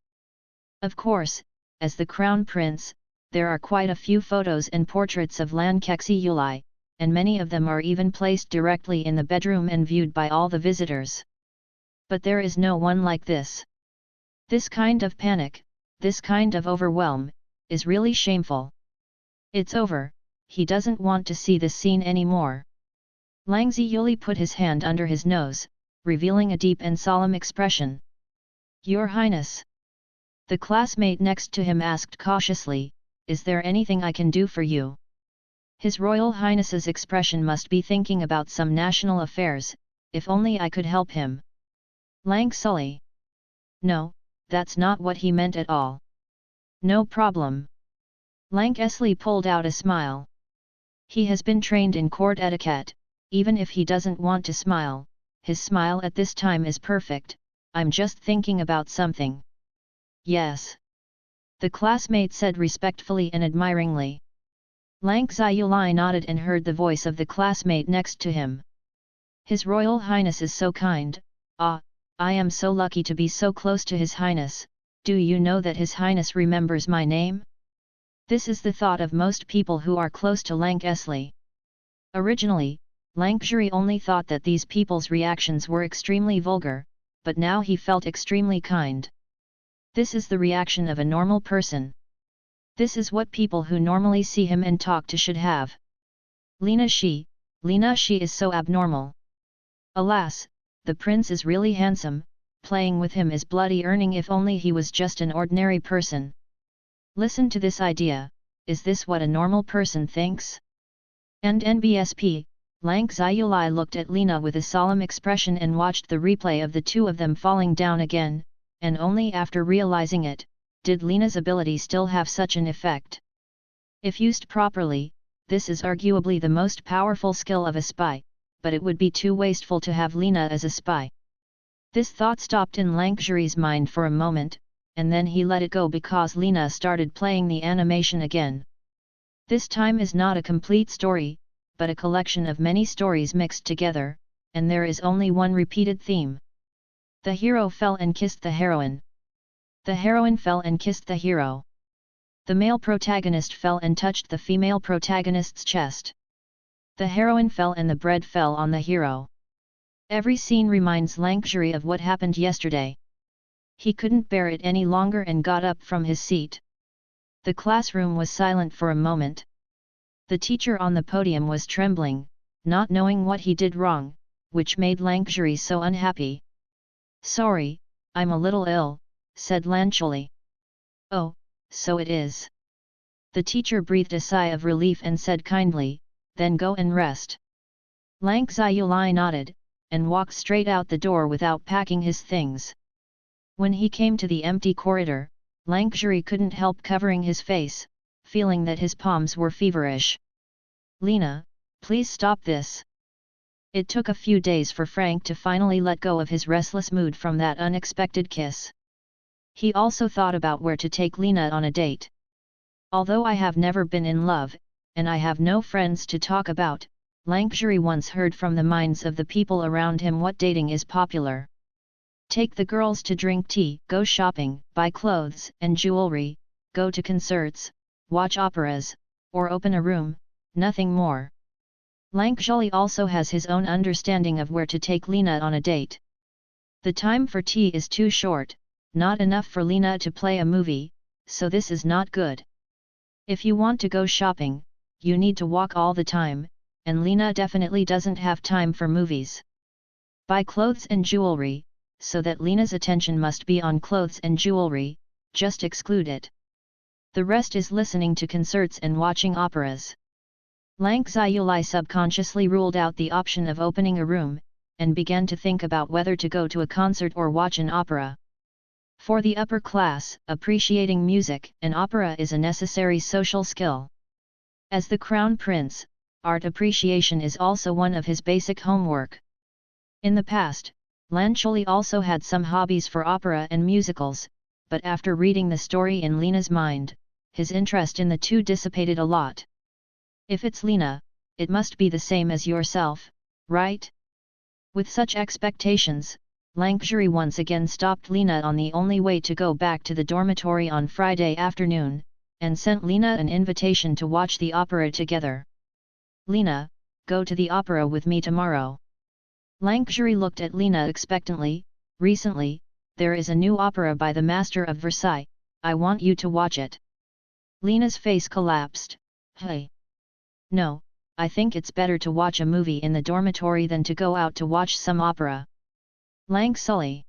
Of course, as the Crown Prince, there are quite a few photos and portraits of Lankexiu, and many of them are even placed directly in the bedroom and viewed by all the visitors. But there is no one like this. This kind of panic, this kind of overwhelm, is really shameful. It's over, he doesn't want to see this scene anymore. Lang Ziyuli put his hand under his nose, revealing a deep and solemn expression. Your Highness. The classmate next to him asked cautiously, is there anything I can do for you? His Royal Highness's expression must be thinking about some national affairs, if only I could help him. Lang Sully. No, that's not what he meant at all. No problem. Lang Esli pulled out a smile. He has been trained in court etiquette, even if he doesn't want to smile, his smile at this time is perfect. I'm just thinking about something. Yes. The classmate said respectfully and admiringly. Lang Ziyuli nodded and heard the voice of the classmate next to him. His Royal Highness is so kind. Ah, I am so lucky to be so close to His Highness. Do you know that His Highness remembers my name? This is the thought of most people who are close to Lang Esli. Originally, Lang Zhuri only thought that these people's reactions were extremely vulgar, but now he felt extremely kind. This is the reaction of a normal person. This is what people who normally see him and talk to should have. Lina Shi is so abnormal. Alas, the prince is really handsome, playing with him is bloody earning if only he was just an ordinary person. Listen to this idea, is this what a normal person thinks? And NBSP, Lang Ziyuli looked at Lina with a solemn expression and watched the replay of the two of them falling down again, and only after realizing it, did Lina's ability still have such an effect. If used properly, this is arguably the most powerful skill of a spy, but it would be too wasteful to have Lina as a spy. This thought stopped in Lang Zhuri's mind for a moment, and then he let it go because Lina started playing the animation again. This time is not a complete story, but a collection of many stories mixed together, and there is only one repeated theme. The hero fell and kissed the heroine. The heroine fell and kissed the hero. The male protagonist fell and touched the female protagonist's chest. The heroine fell and the bread fell on the hero. Every scene reminds Lang Zhuri of what happened yesterday. He couldn't bear it any longer and got up from his seat. The classroom was silent for a moment. The teacher on the podium was trembling, not knowing what he did wrong, which made Lang Zhuri so unhappy. Sorry, I'm a little ill, said Lan Chuli. Oh, so it is. The teacher breathed a sigh of relief and said kindly, then go and rest. Lang Ziyuli nodded, and walked straight out the door without packing his things. When he came to the empty corridor, Lang Zhuri couldn't help covering his face, feeling that his palms were feverish. Lina, please stop this. It took a few days for Frank to finally let go of his restless mood from that unexpected kiss. He also thought about where to take Lina on a date. Although I have never been in love, and I have no friends to talk about, Lang Zhuri once heard from the minds of the people around him what dating is popular. Take the girls to drink tea, go shopping, buy clothes and jewelry, go to concerts, watch operas, or open a room, nothing more. Lang Zhuli also has his own understanding of where to take Lina on a date. The time for tea is too short, not enough for Lina to play a movie, so this is not good. If you want to go shopping, you need to walk all the time, and Lina definitely doesn't have time for movies. Buy clothes and jewelry, so that Lina's attention must be on clothes and jewelry, just exclude it. The rest is listening to concerts and watching operas. Lang Ziyuli subconsciously ruled out the option of opening a room, and began to think about whether to go to a concert or watch an opera. For the upper class, appreciating music and opera is a necessary social skill. As the Crown Prince, art appreciation is also one of his basic homework. In the past, Lan Chuli also had some hobbies for opera and musicals, but after reading the story in Lina's mind, his interest in the two dissipated a lot. If it's Lina, it must be the same as yourself, right? With such expectations, Lang Zhuri once again stopped Lina on the only way to go back to the dormitory on Friday afternoon, and sent Lina an invitation to watch the opera together. Lina, go to the opera with me tomorrow. Lang Zhuri looked at Lina expectantly. Recently, there is a new opera by the Master of Versailles, I want you to watch it. Lena's face collapsed. Hey. No, I think it's better to watch a movie in the dormitory than to go out to watch some opera. Lang Sully.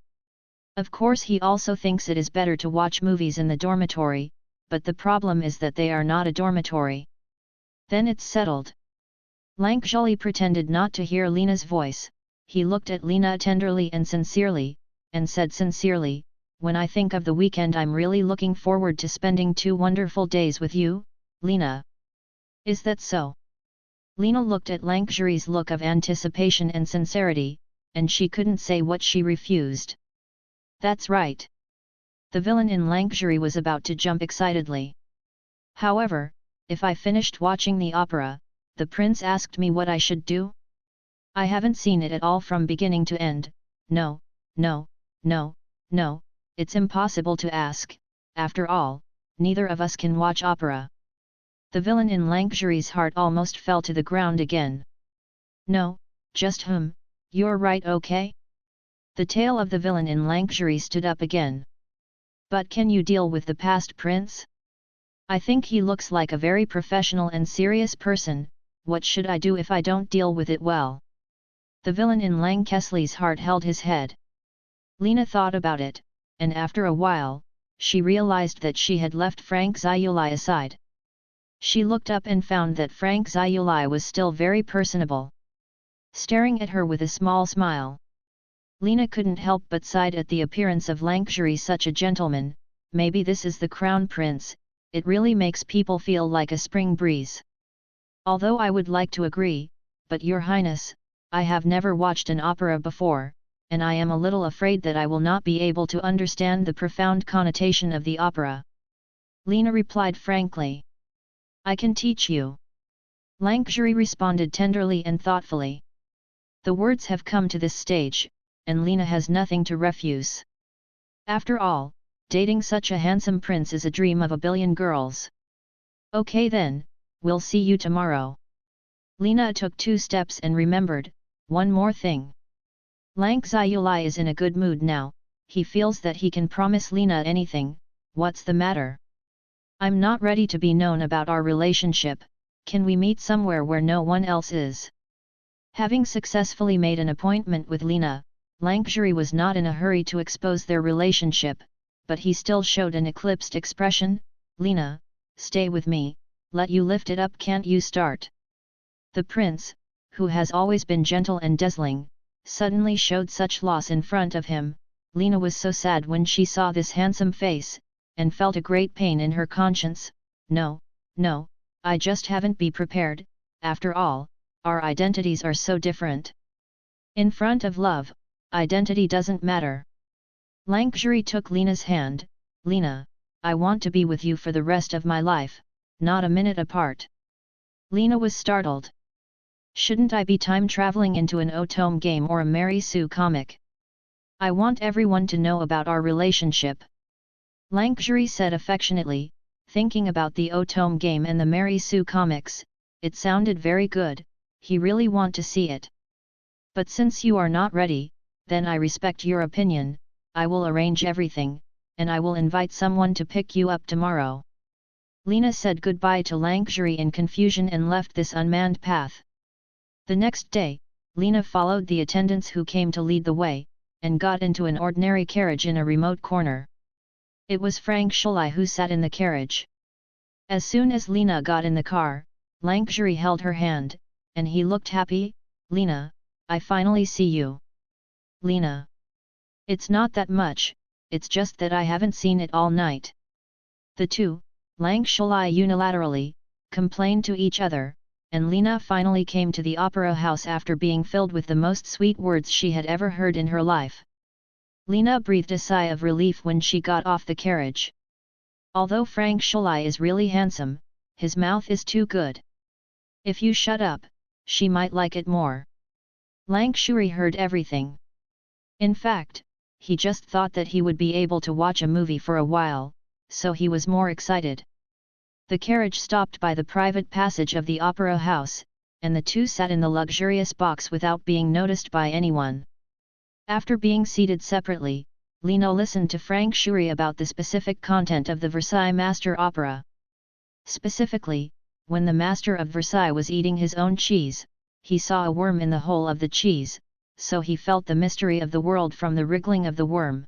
Of course he also thinks it is better to watch movies in the dormitory, but the problem is that they are not a dormitory. Then it's settled. Lang Sully pretended not to hear Lena's voice. He looked at Lena tenderly and sincerely, and said sincerely, when I think of the weekend I'm really looking forward to spending 2 wonderful days with you, Lena. Is that so? Lena looked at Lang Sully's look of anticipation and sincerity, and she couldn't say what she refused. That's right. The villain in Lang Sully was about to jump excitedly. However, if I finished watching the opera, the prince asked me what I should do? I haven't seen it at all from beginning to end. No, no, no, no, it's impossible to ask. After all, neither of us can watch opera. The villain in Lang Sully's heart almost fell to the ground again. No, just you're right, okay? The tail of the villain in Lang Sully stood up again. But can you deal with the past prince? I think he looks like a very professional and serious person. What should I do if I don't deal with it well? The villain in Lang Kesley's heart held his head. Lena thought about it, and after a while, she realized that she had left Frank Zyuli aside. She looked up and found that Frank Zyuli was still very personable, staring at her with a small smile. Lena couldn't help but sigh at the appearance of Lang Sully, such a gentleman. Maybe this is the crown prince. It really makes people feel like a spring breeze. Although I would like to agree, but Your Highness, I have never watched an opera before, and I am a little afraid that I will not be able to understand the profound connotation of the opera. Lena replied frankly. I can teach you. Lang Sully responded tenderly and thoughtfully. The words have come to this stage, and Lena has nothing to refuse. After all, dating such a handsome prince is a dream of a billion girls. Okay then, we'll see you tomorrow. Lena took 2 steps and remembered, one more thing. Lang Zyuli is in a good mood now, he feels that he can promise Lena anything. What's the matter? I'm not ready to be known about our relationship. Can we meet somewhere where no one else is? Having successfully made an appointment with Lena, Lang Sully was not in a hurry to expose their relationship, but he still showed an eclipsed expression. Lena, stay with me, let you lift it up, can't you start? The prince, who has always been gentle and dazzling, suddenly showed such loss in front of him. Lena was so sad when she saw this handsome face, and felt a great pain in her conscience. No, no, I just haven't been prepared. After all, our identities are so different. In front of love, identity doesn't matter. Lang Sully took Lena's hand. Lena, I want to be with you for the rest of my life, not a minute apart. Lena was startled. Shouldn't I be time traveling into an Otome game or a Mary Sue comic? I want everyone to know about our relationship. Lang Sully said affectionately, thinking about the Otome game and the Mary Sue comics. It sounded very good. He really want to see it. But since you are not ready, then I respect your opinion. I will arrange everything, and I will invite someone to pick you up tomorrow. Lena said goodbye to Lang Sully in confusion and left this unmanned path. The next day, Lena followed the attendants who came to lead the way, and got into an ordinary carriage in a remote corner. It was Frank Sully who sat in the carriage. As soon as Lena got in the car, Lang Sully held her hand, and he looked happy. Lena, I finally see you. Lena. It's not that much, it's just that I haven't seen it all night. The two, Lang Sully unilaterally, complained to each other, and Lena finally came to the opera house after being filled with the most sweet words she had ever heard in her life. Lena breathed a sigh of relief when she got off the carriage. Although Frank Sully is really handsome, his mouth is too good. If you shut up, she might like it more. Lang Sully heard everything. In fact, he just thought that he would be able to watch a movie for a while, so he was more excited. The carriage stopped by the private passage of the opera house, and the two sat in the luxurious box without being noticed by anyone. After being seated separately, Lena listened to Frank Shuri about the specific content of the Versailles Master Opera. Specifically, when the Master of Versailles was eating his own cheese, he saw a worm in the hole of the cheese, so he felt the mystery of the world from the wriggling of the worm.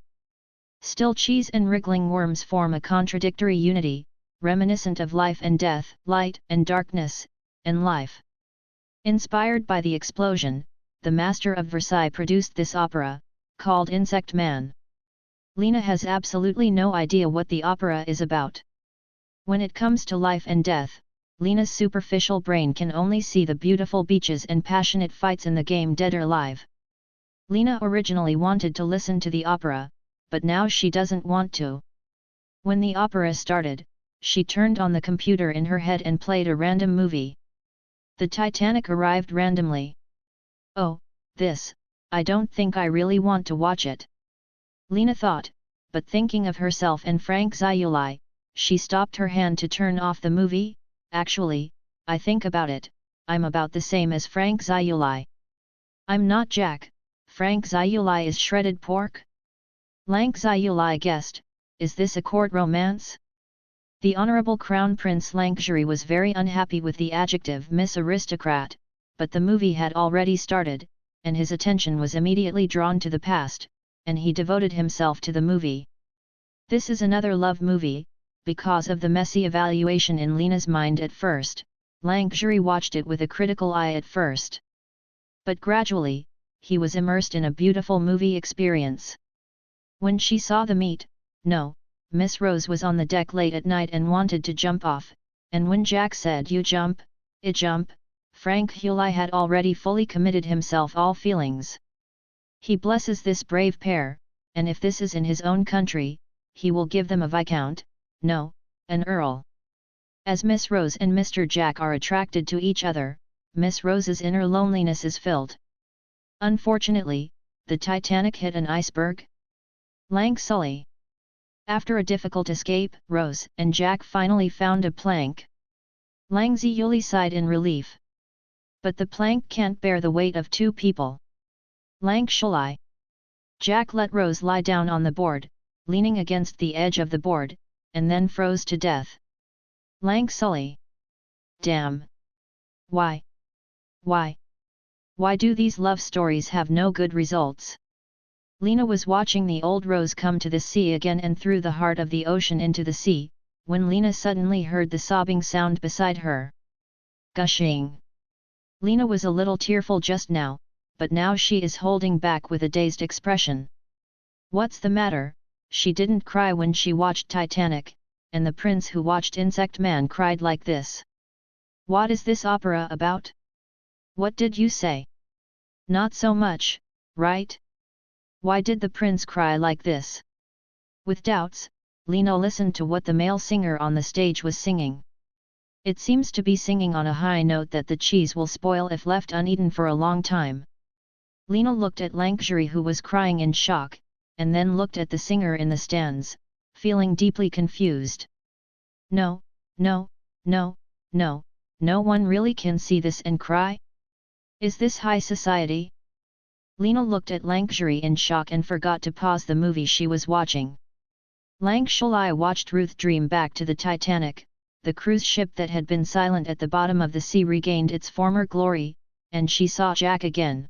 Still, cheese and wriggling worms form a contradictory unity, reminiscent of life and death, light and darkness, and life. Inspired by the explosion, the Master of Versailles produced this opera, called Insect Man. Lena has absolutely no idea what the opera is about. When it comes to life and death, Lena's superficial brain can only see the beautiful beaches and passionate fights in the game Dead or Alive. Lena originally wanted to listen to the opera, but now she doesn't want to. When the opera started, she turned on the computer in her head and played a random movie. The Titanic arrived randomly. Oh, this, I don't think I really want to watch it. Lena thought, but thinking of herself and Frank Zayuli, she stopped her hand to turn off the movie. Actually, I think about it, I'm about the same as Frank Zayuli. I'm not Jack, Frank Zayuli is shredded pork? Lank Zayuli guessed, is this a court romance? The Honorable Crown Prince Lankjuri was very unhappy with the adjective Miss Aristocrat, but the movie had already started, and his attention was immediately drawn to the past, and he devoted himself to the movie. This is another love movie. Because of the messy evaluation in Lena's mind at first, Lankjuri watched it with a critical eye at first. But gradually, he was immersed in a beautiful movie experience. When she saw the meet, no, Miss Rose was on the deck late at night and wanted to jump off, and when Jack said you jump, I jump, Frank Hulai had already fully committed himself all feelings. He blesses this brave pair, and if this is in his own country, he will give them a Viscount, no, an Earl. As Miss Rose and Mr. Jack are attracted to each other, Miss Rose's inner loneliness is filled. Unfortunately, the Titanic hit an iceberg. Lank Sully. After a difficult escape, Rose and Jack finally found a plank. Lang Ziyuli sighed in relief. But the plank can't bear the weight of two people. Lank Shulai. Jack let Rose lie down on the board, leaning against the edge of the board, and then froze to death. Lank Sully. Damn. Why? Why? Why do these love stories have no good results? Lena was watching the old Rose come to the sea again and through the heart of the ocean into the sea, when Lena suddenly heard the sobbing sound beside her. Gushing. Lena was a little tearful just now, but now she is holding back with a dazed expression. What's the matter? She didn't cry when she watched Titanic, and the prince who watched Insect Man cried like this. What is this opera about? What did you say? Not so much, right? Why did the prince cry like this? With doubts, Lena listened to what the male singer on the stage was singing. It seems to be singing on a high note that the cheese will spoil if left uneaten for a long time. Lena looked at Lankjuri who was crying in shock, and then looked at the singer in the stands, feeling deeply confused. No, no, no, no, no one really can see this and cry? Is this high society? Lena looked at Lankjuri in shock and forgot to pause the movie she was watching. Lank Shulai watched Ruth dream back to the Titanic, the cruise ship that had been silent at the bottom of the sea regained its former glory, and she saw Jack again.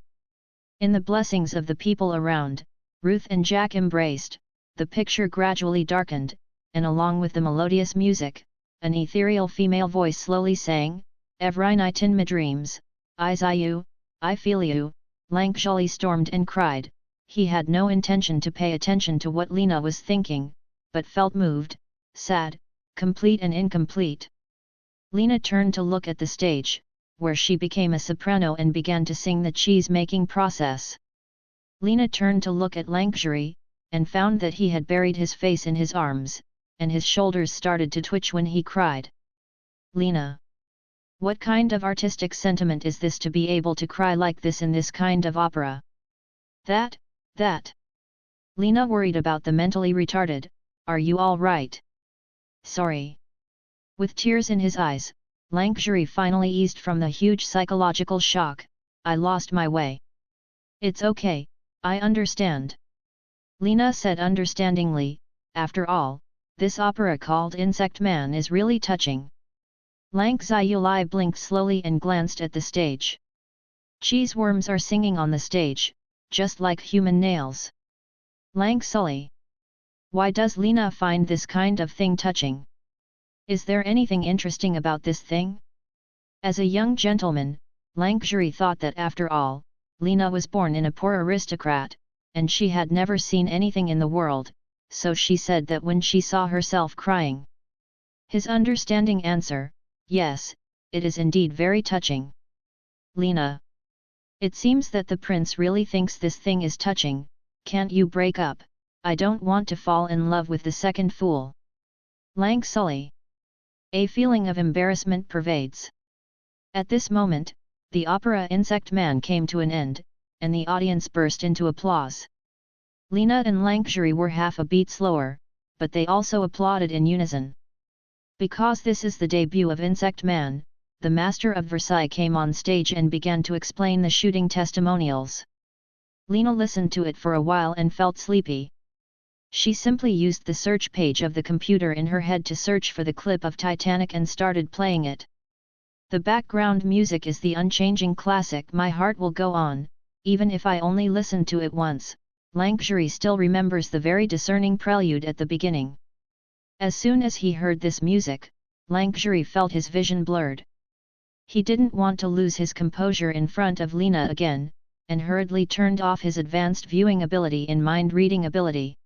In the blessings of the people around, Ruth and Jack embraced, the picture gradually darkened, and along with the melodious music, an ethereal female voice slowly sang, Every night in my dreams, I see you, I feel you. Lank Shulai stormed and cried. He had no intention to pay attention to what Lena was thinking, but felt moved, sad, complete and incomplete. Lena turned to look at the stage, where she became a soprano and began to sing the cheese-making process. Lena turned to look at Lankjuri, and found that he had buried his face in his arms, and his shoulders started to twitch when he cried. Lena! What kind of artistic sentiment is this to be able to cry like this in this kind of opera? That. Lena worried about the mentally retarded, are you all right? Sorry. With tears in his eyes, Lankjuri finally eased from the huge psychological shock, I lost my way. It's okay, I understand. Lena said understandingly, after all, this opera called Insect Man is really touching. Lang Xiaolai blinked slowly and glanced at the stage. Cheeseworms are singing on the stage, just like human nails. Lang Sully. Why does Lena find this kind of thing touching? Is there anything interesting about this thing? As a young gentleman, Lang Zhuri thought that after all, Lena was born in a poor aristocrat, and she had never seen anything in the world, so she said that when she saw herself crying. His understanding answer, yes, it is indeed very touching. Lena. It seems that the prince really thinks this thing is touching, can't you break up? I don't want to fall in love with the second fool. Lang Sully. A feeling of embarrassment pervades. At this moment, the opera Insect Man came to an end, and the audience burst into applause. Lena and Lang Zhuri were half a beat slower, but they also applauded in unison. Because this is the debut of Insect Man, the Master of Versailles came on stage and began to explain the shooting testimonials. Lena listened to it for a while and felt sleepy. She simply used the search page of the computer in her head to search for the clip of Titanic and started playing it. The background music is the unchanging classic My Heart Will Go On, even if I only listened to it once. Lang Zhuri still remembers the very discerning prelude at the beginning. As soon as he heard this music, Lang Zhuri felt his vision blurred. He didn't want to lose his composure in front of Lena again, and hurriedly turned off his advanced viewing ability and mind-reading ability.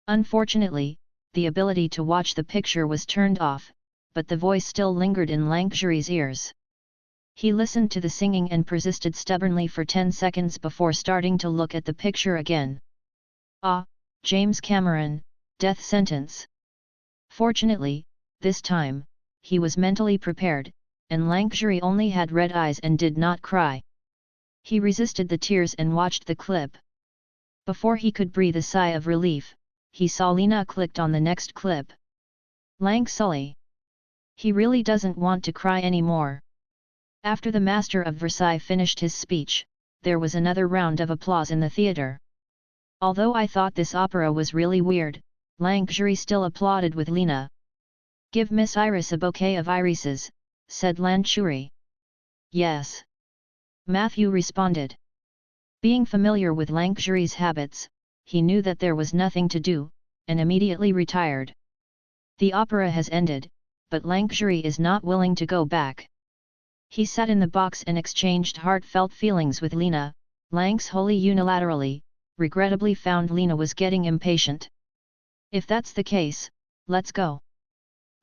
Unfortunately, the ability to watch the picture was turned off, but the voice still lingered in Lang Zhuri's ears. He listened to the singing and persisted stubbornly for 10 seconds before starting to look at the picture again. Ah, James Cameron, death sentence. Fortunately, this time, he was mentally prepared, and Lang Zhuri only had red eyes and did not cry. He resisted the tears and watched the clip. Before he could breathe a sigh of relief, he saw Lena clicked on the next clip. Lang Sully. He really doesn't want to cry anymore. After the Master of Versailles finished his speech, there was another round of applause in the theatre. Although I thought this opera was really weird, Lang Zhuri still applauded with Lena. Give Miss Iris a bouquet of irises, said Lan Shuri. Yes. Matthew responded. Being familiar with Lang Zhuri's habits, he knew that there was nothing to do, and immediately retired. The opera has ended, but Lang Zhuri is not willing to go back. He sat in the box and exchanged heartfelt feelings with Lena. Lang's wholly unilaterally, regrettably found Lena was getting impatient. If that's the case, let's go.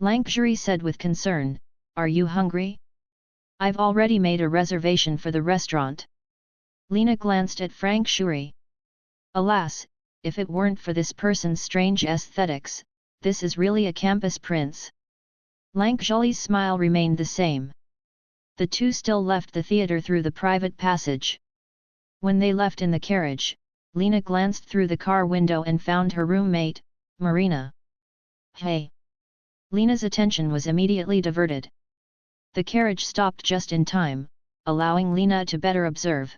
Lang Zhuri said with concern, are you hungry? I've already made a reservation for the restaurant. Lena glanced at Frank Shuri. Alas, if it weren't for this person's strange aesthetics, this is really a campus prince. Lang Zhuli's smile remained the same. The two still left the theatre through the private passage. When they left in the carriage, Lena glanced through the car window and found her roommate, Marina. Hey! Lena's attention was immediately diverted. The carriage stopped just in time, allowing Lena to better observe.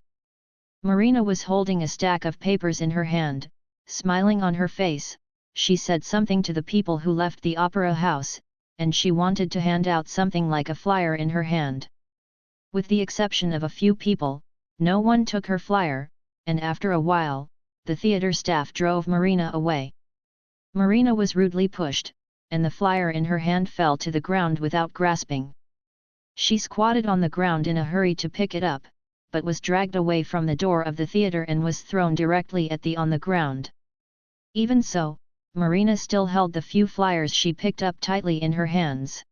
Marina was holding a stack of papers in her hand, smiling on her face. She said something to the people who left the opera house, and she wanted to hand out something like a flyer in her hand. With the exception of a few people, no one took her flyer, and after a while, the theatre staff drove Marina away. Marina was rudely pushed, and the flyer in her hand fell to the ground without grasping. She squatted on the ground in a hurry to pick it up, but was dragged away from the door of the theatre and was thrown directly at on the ground. Even so, Marina still held the few flyers she picked up tightly in her hands.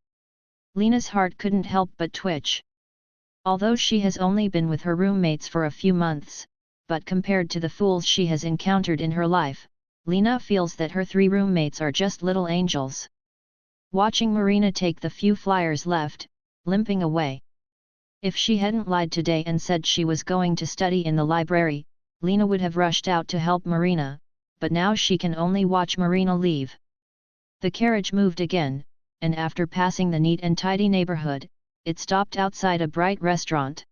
Lena's heart couldn't help but twitch. Although she has only been with her roommates for a few months, but compared to the fools she has encountered in her life, Lena feels that her 3 roommates are just little angels. Watching Marina take the few flyers left, limping away. If she hadn't lied today and said she was going to study in the library, Lena would have rushed out to help Marina, but now she can only watch Marina leave. The carriage moved again, and after passing the neat and tidy neighborhood, it stopped outside a bright restaurant.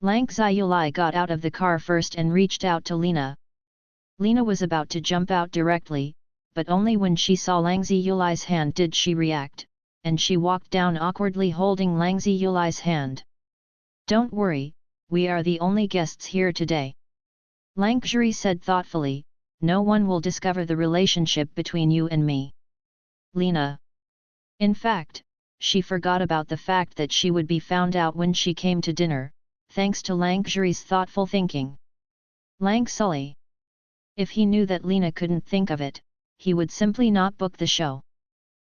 Lang Xiaolai got out of the car first and reached out to Lena. Lena was about to jump out directly, but only when she saw Lang Ziyulai's hand did she react, and she walked down awkwardly holding Lang Ziyulai's hand. "Don't worry, we are the only guests here today," Lang Zhi said thoughtfully, "no one will discover the relationship between you and me." Lena. In fact, she forgot about the fact that she would be found out when she came to dinner, thanks to Lang Zhi's thoughtful thinking. Lang Sully. If he knew that Lena couldn't think of it, he would simply not book the show.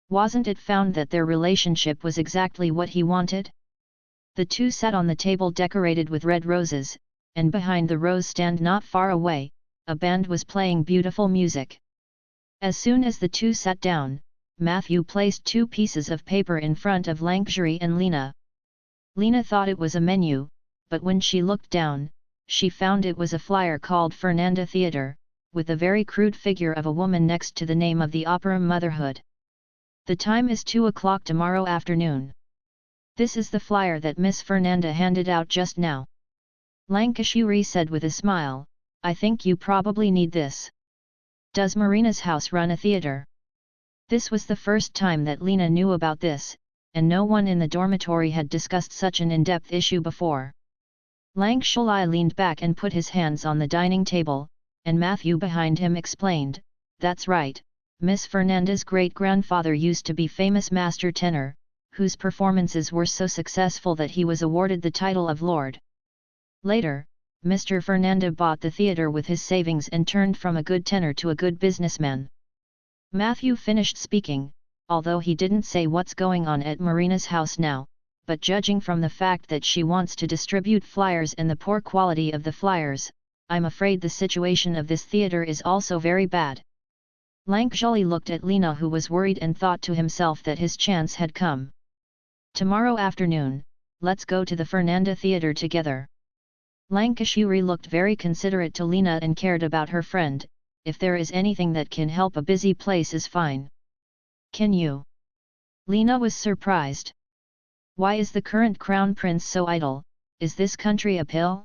Wasn't it found that their relationship was exactly what he wanted? The two sat on the table decorated with red roses, and behind the rose stand not far away, a band was playing beautiful music. As soon as the two sat down, Matthew placed 2 pieces of paper in front of Lang Zhi and Lena. Lena thought it was a menu, but when she looked down, she found it was a flyer called Fernanda Theatre, with a very crude figure of a woman next to the name of the opera Motherhood. "The time is 2 o'clock tomorrow afternoon. This is the flyer that Miss Fernanda handed out just now," Lankashuri said with a smile. "I think you probably need this. Does Marina's house run a theatre?" This was the first time that Lena knew about this, and no one in the dormitory had discussed such an in-depth issue before. Lang Shulai leaned back and put his hands on the dining table, and Matthew behind him explained, "That's right, Miss Fernanda's great-grandfather used to be famous master tenor, whose performances were so successful that he was awarded the title of Lord. Later, Mr. Fernanda bought the theatre with his savings and turned from a good tenor to a good businessman." Matthew finished speaking, although he didn't say what's going on at Marina's house now, but judging from the fact that she wants to distribute flyers and the poor quality of the flyers, I'm afraid the situation of this theatre is also very bad. Lang Zhi looked at Lena, who was worried, and thought to himself that his chance had come. "Tomorrow afternoon, let's go to the Fernanda Theatre together." Lankashuri looked very considerate to Lena and cared about her friend. "If there is anything that can help a busy place is fine." "Can you?" Lena was surprised. "Why is the current crown prince so idle? Is this country a pill?"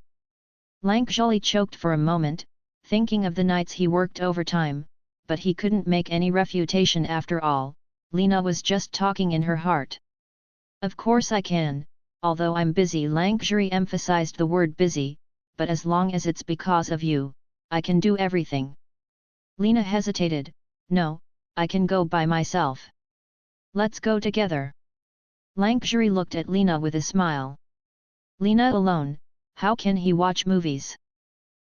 Lang Zhi choked for a moment, thinking of the nights he worked overtime, but he couldn't make any refutation after all. Lena was just talking in her heart. "Of course I can, although I'm busy." Lang Zhi emphasized the word busy, "but as long as it's because of you, I can do everything." Lena hesitated. "No, I can go by myself." "Let's go together." Lang Zhi looked at Lena with a smile. Lena alone, how can he watch movies?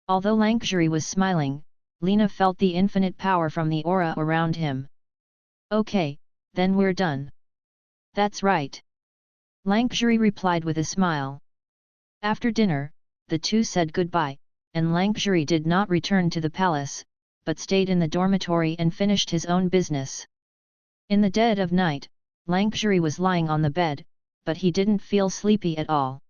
Although Lang Zhi was smiling, Lena felt the infinite power from the aura around him. "Okay, then we're done." "That's right." Lang Zhi replied with a smile. After dinner, the two said goodbye, and Lang Zhi did not return to the palace, but stayed in the dormitory and finished his own business. In the dead of night, Lang Zhi was lying on the bed, but he didn't feel sleepy at all.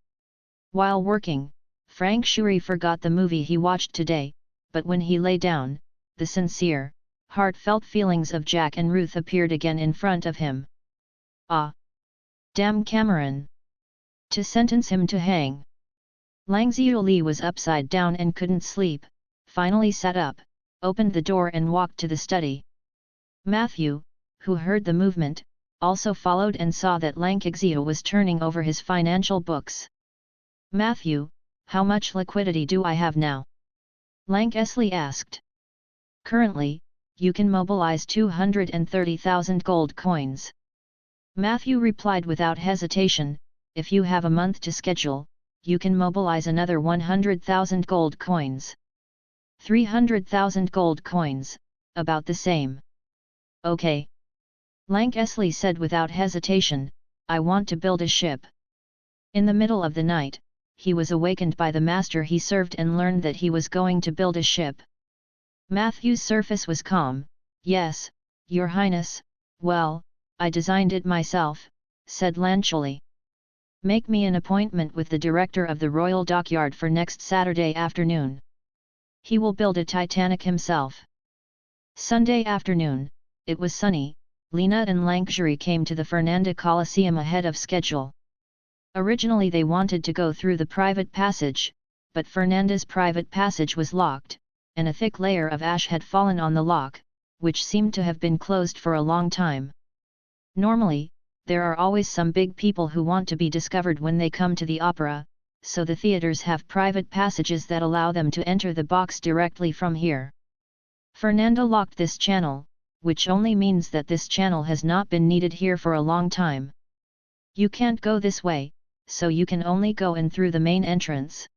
While working, Frank Shuri forgot the movie he watched today, but when he lay down, the sincere, heartfelt feelings of Jack and Ruth appeared again in front of him. "Ah! Damn Cameron! To sentence him to hang!" Lang Ziuli was upside down and couldn't sleep, finally sat up, opened the door and walked to the study. Matthew, who heard the movement, also followed and saw that Lang Xiu was turning over his financial books. "Matthew, how much liquidity do I have now?" Lang Esli asked. "Currently, you can mobilize 230,000 gold coins." Matthew replied without hesitation, "If you have a month to schedule, you can mobilize another 100,000 gold coins. 300,000 gold coins, about the same." "Okay." Lang Esli said without hesitation, "I want to build a ship." In the middle of the night, he was awakened by the master he served and learned that he was going to build a ship. Matthew's surface was calm. "Yes, Your Highness, well, I designed it myself," said Lanchuli. "Make me an appointment with the director of the Royal Dockyard for next Saturday afternoon. He will build a Titanic himself." Sunday afternoon, it was sunny. Lena and Lang Zhi came to the Fernanda Coliseum ahead of schedule. Originally they wanted to go through the private passage, but Fernanda's private passage was locked, and a thick layer of ash had fallen on the lock, which seemed to have been closed for a long time. Normally, there are always some big people who want to be discovered when they come to the opera, so the theaters have private passages that allow them to enter the box directly from here. Fernanda locked this channel, which only means that this channel has not been needed here for a long time. You can't go this way, so you can only go in through the main entrance.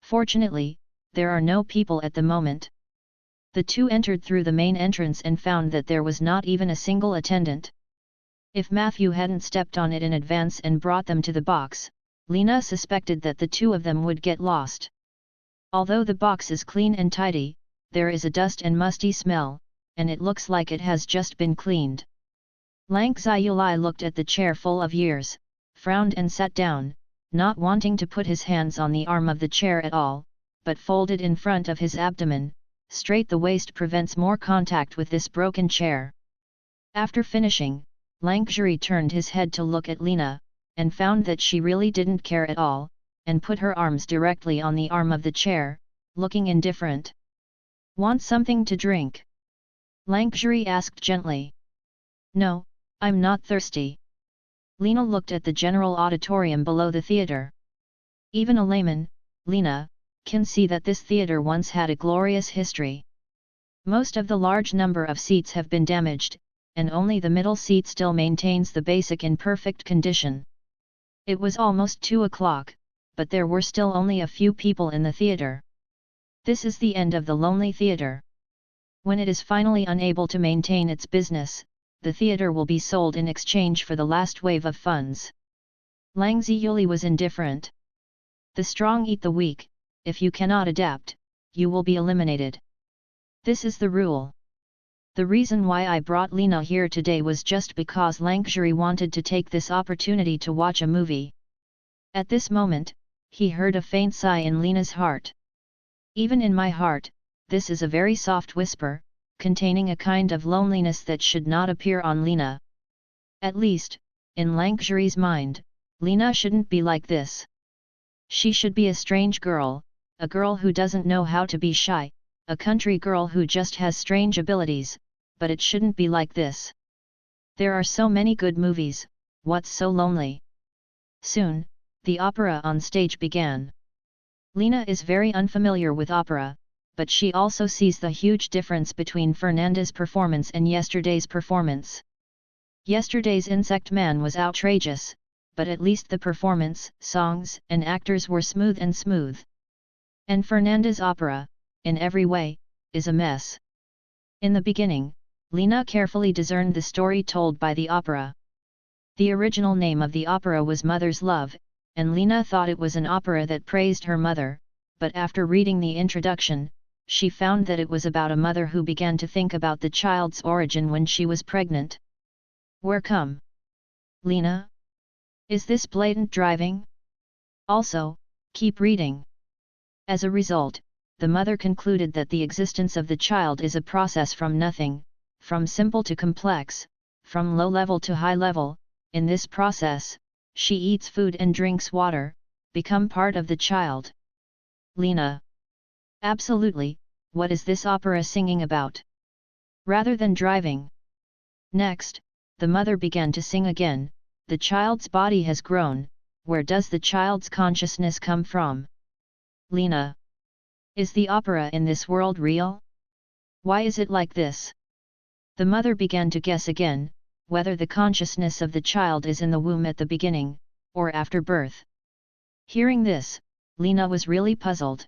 Fortunately, there are no people at the moment. The two entered through the main entrance and found that there was not even a single attendant. If Matthew hadn't stepped on it in advance and brought them to the box, Lena suspected that the two of them would get lost. Although the box is clean and tidy, there is a dust and musty smell, and it looks like it has just been cleaned. Lank Zyuli looked at the chair full of years, frowned and sat down, not wanting to put his hands on the arm of the chair at all, but folded in front of his abdomen, straight the waist prevents more contact with this broken chair. After finishing, Lankjuri turned his head to look at Lena, and found that she really didn't care at all, and put her arms directly on the arm of the chair, looking indifferent. "Want something to drink?" Lankjuri asked gently. "No, I'm not thirsty." Lena looked at the general auditorium below the theater. Even a layman, Lena, can see that this theater once had a glorious history. Most of the large number of seats have been damaged, and only the middle seat still maintains the basic in perfect condition. It was almost 2 o'clock, but there were still only a few people in the theater. This is the end of the lonely theater. When it is finally unable to maintain its business, the theater will be sold in exchange for the last wave of funds. Lang Zyuli was indifferent. The strong eat the weak. If you cannot adapt, you will be eliminated. This is the rule. The reason why I brought Lena here today was just because Lankjuri wanted to take this opportunity to watch a movie. At this moment, he heard a faint sigh in Lena's heart. Even in my heart, this is a very soft whisper, containing a kind of loneliness that should not appear on Lena. At least, in Lankjuri's mind, Lena shouldn't be like this. She should be a strange girl, a girl who doesn't know how to be shy, a country girl who just has strange abilities, but it shouldn't be like this. There are so many good movies, what's so lonely? Soon, the opera on stage began. Lena is very unfamiliar with opera, but she also sees the huge difference between Fernanda's performance and yesterday's performance. Yesterday's Insect Man was outrageous, but at least the performance, songs, and actors were smooth. And Fernanda's opera, in every way, is a mess. In the beginning, Lena carefully discerned the story told by the opera. The original name of the opera was Mother's Love, and Lena thought it was an opera that praised her mother, but after reading the introduction, she found that it was about a mother who began to think about the child's origin when she was pregnant. Where come? Lena? Is this blatant driving? Also, keep reading. As a result, the mother concluded that the existence of the child is a process from nothing, from simple to complex, from low level to high level. In this process, she eats food and drinks water, become part of the child. Lena. Absolutely, what is this opera singing about? Rather than driving. Next, the mother began to sing again. The child's body has grown. Where does the child's consciousness come from? Lena. Is the opera in this world real? Why is it like this? The mother began to guess again, whether the consciousness of the child is in the womb at the beginning, or after birth. Hearing this, Lena was really puzzled.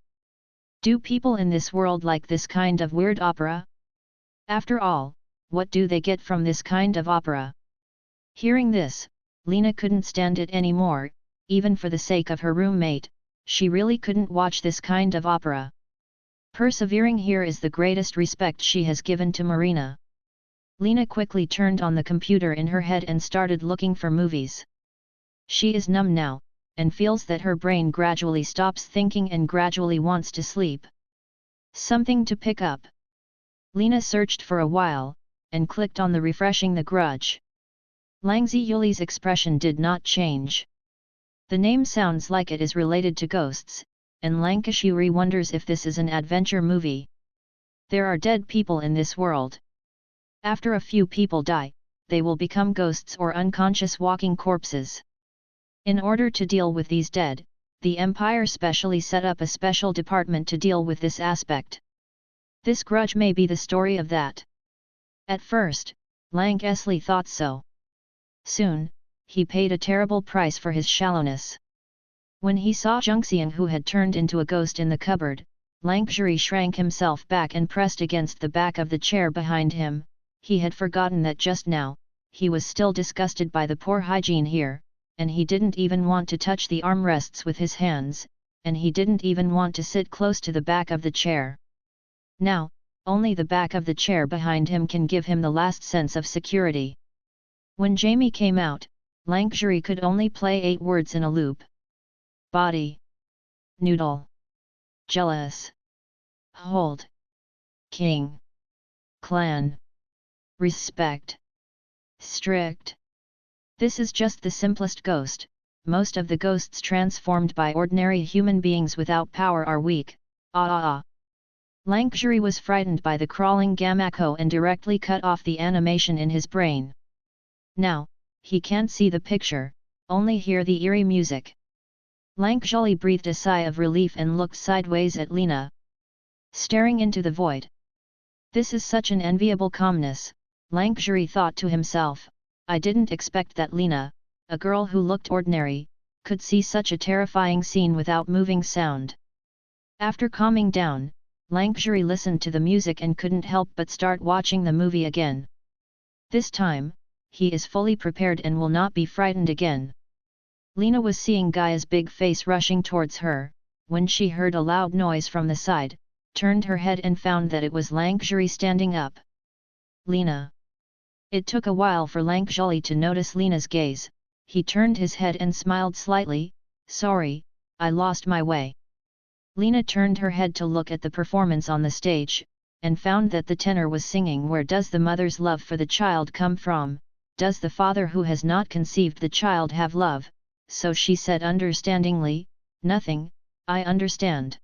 Do people in this world like this kind of weird opera? After all, what do they get from this kind of opera? Hearing this, Lena couldn't stand it anymore. Even for the sake of her roommate, she really couldn't watch this kind of opera. Persevering here is the greatest respect she has given to Marina. Lena quickly turned on the computer in her head and started looking for movies. She is numb now, and feels that her brain gradually stops thinking and gradually wants to sleep. Something to pick up. Lena searched for a while, and clicked on the Refreshing the Grudge. Lang Zyuli's expression did not change. The name sounds like it is related to ghosts, and Lankashuri wonders if this is an adventure movie. There are dead people in this world. After a few people die, they will become ghosts or unconscious walking corpses. In order to deal with these dead, the Empire specially set up a special department to deal with this aspect. This grudge may be the story of that. At first, Lang Esli thought so. Soon, he paid a terrible price for his shallowness. When he saw Zhengxiang who had turned into a ghost in the cupboard, Lang Zhuri shrank himself back and pressed against the back of the chair behind him. He had forgotten that just now, he was still disgusted by the poor hygiene here, and he didn't even want to touch the armrests with his hands, and he didn't even want to sit close to the back of the chair. Now, only the back of the chair behind him can give him the last sense of security. When Jamie came out, Lang Zhuri could only play 8 words in a loop. Body. Noodle. Jealous. Hold. King. Clan. Respect. Strict. This is just the simplest ghost. Most of the ghosts transformed by ordinary human beings without power are weak. Lang Zhuri was frightened by the crawling Gamako and directly cut off the animation in his brain. Now, he can't see the picture, only hear the eerie music. Lang Zhuli breathed a sigh of relief and looked sideways at Lena. Staring into the void. This is such an enviable calmness, Lang Zhuri thought to himself. I didn't expect that Lena, a girl who looked ordinary, could see such a terrifying scene without moving sound. After calming down, Lang Zhuri listened to the music and couldn't help but start watching the movie again. This time, he is fully prepared and will not be frightened again. Lena was seeing Gaia's big face rushing towards her, when she heard a loud noise from the side, turned her head and found that it was Lang Zhuri standing up. Lena. It took a while for Lang Zhuli to notice Lena's gaze. He turned his head and smiled slightly. Sorry, I lost my way. Lena turned her head to look at the performance on the stage, and found that the tenor was singing Where does the mother's love for the child come from, does the father who has not conceived the child have love? So she said understandingly, Nothing, I understand.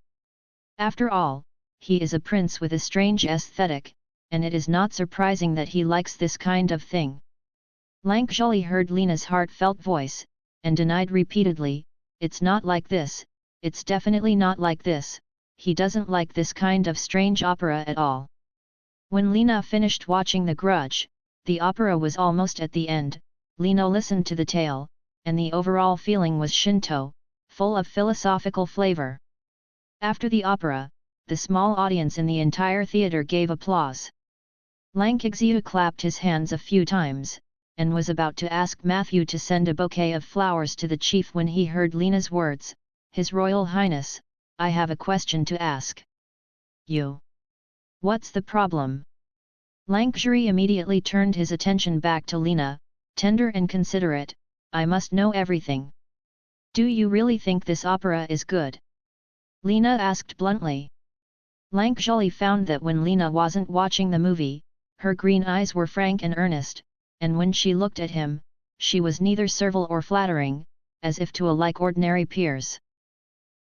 After all, he is a prince with a strange aesthetic, and it is not surprising that he likes this kind of thing. Lang Zhuli heard Lena's heartfelt voice, and denied repeatedly, It's not like this. It's definitely not like this, he doesn't like this kind of strange opera at all. When Lena finished watching The Grudge, the opera was almost at the end. Lena listened to the tale, and the overall feeling was Shinto, full of philosophical flavor. After the opera, the small audience in the entire theater gave applause. Lang Xiu clapped his hands a few times, and was about to ask Matthew to send a bouquet of flowers to the chief when he heard Lena's words. His Royal Highness, I have a question to ask. You? What's the problem? Lang Zhuri immediately turned his attention back to Lena, tender and considerate, I must know everything. Do you really think this opera is good? Lena asked bluntly. Lang Zhuli found that when Lena wasn't watching the movie, her green eyes were frank and earnest, and when she looked at him, she was neither servile or flattering, as if to a like ordinary peers.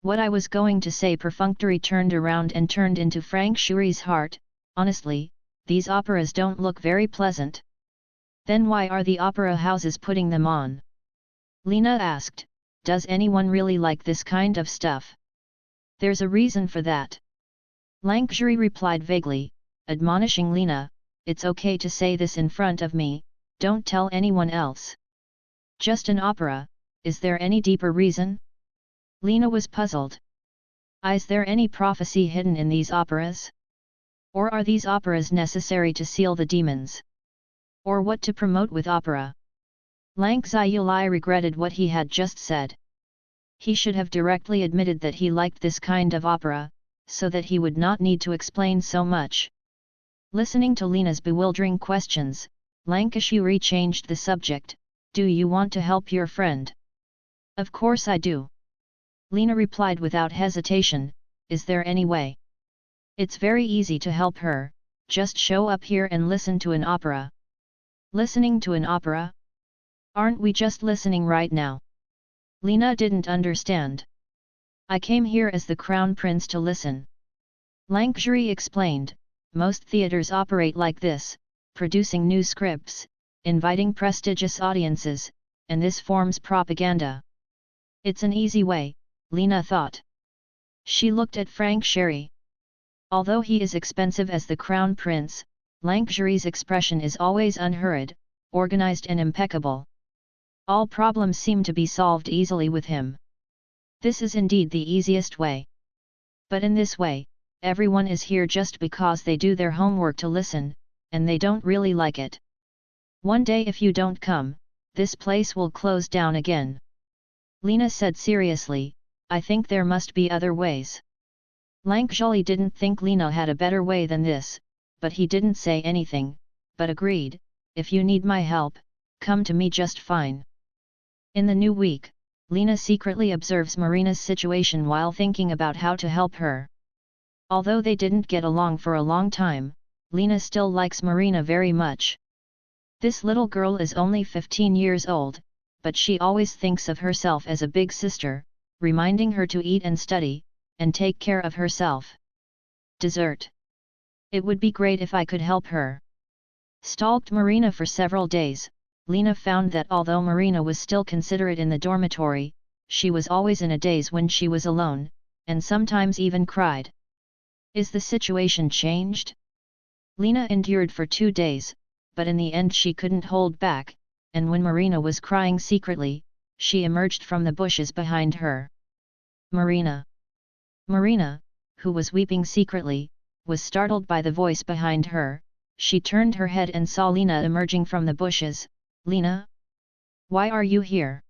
What I was going to say perfunctory turned around and turned into Frank Zhuri's heart. Honestly, these operas don't look very pleasant. Then why are the opera houses putting them on? Lena asked, does anyone really like this kind of stuff? There's a reason for that. Lang Zhuri replied vaguely, admonishing Lena, it's okay to say this in front of me, don't tell anyone else. Just an opera, is there any deeper reason? Lena was puzzled. Is there any prophecy hidden in these operas? Or are these operas necessary to seal the demons? Or what to promote with opera? Lang Xiulai regretted what he had just said. He should have directly admitted that he liked this kind of opera, so that he would not need to explain so much. Listening to Lena's bewildering questions, Lang Xiuri changed the subject. Do you want to help your friend? Of course I do. Lena replied without hesitation, is there any way? It's very easy to help her, just show up here and listen to an opera. Listening to an opera? Aren't we just listening right now? Lena didn't understand. I came here as the crown prince to listen. Lang Zhuri explained, most theaters operate like this, producing new scripts, inviting prestigious audiences, and this forms propaganda. It's an easy way, Lena thought. She looked at Frank Sherry. Although he is expensive as the crown prince, Lankjury's expression is always unhurried, organized and impeccable. All problems seem to be solved easily with him. This is indeed the easiest way. But in this way, everyone is here just because they do their homework to listen, and they don't really like it. One day if you don't come, this place will close down again. Lena said seriously, I think there must be other ways. Lankjury didn't think Lena had a better way than this, but he didn't say anything, but agreed, if you need my help, come to me just fine. In the new week, Lena secretly observes Marina's situation while thinking about how to help her. Although they didn't get along for a long time, Lena still likes Marina very much. This little girl is only 15 years old, but she always thinks of herself as a big sister, reminding her to eat and study, and take care of herself. Dessert. It would be great if I could help her. Stalked Marina for several days, Lena found that although Marina was still considerate in the dormitory, she was always in a daze when she was alone, and sometimes even cried. Is the situation changed? Lena endured for 2 days, but in the end she couldn't hold back, and when Marina was crying secretly, she emerged from the bushes behind her. Marina. Marina, who was weeping secretly, was startled by the voice behind her. She turned her head and saw Lena emerging from the bushes. Lena? Why are you here?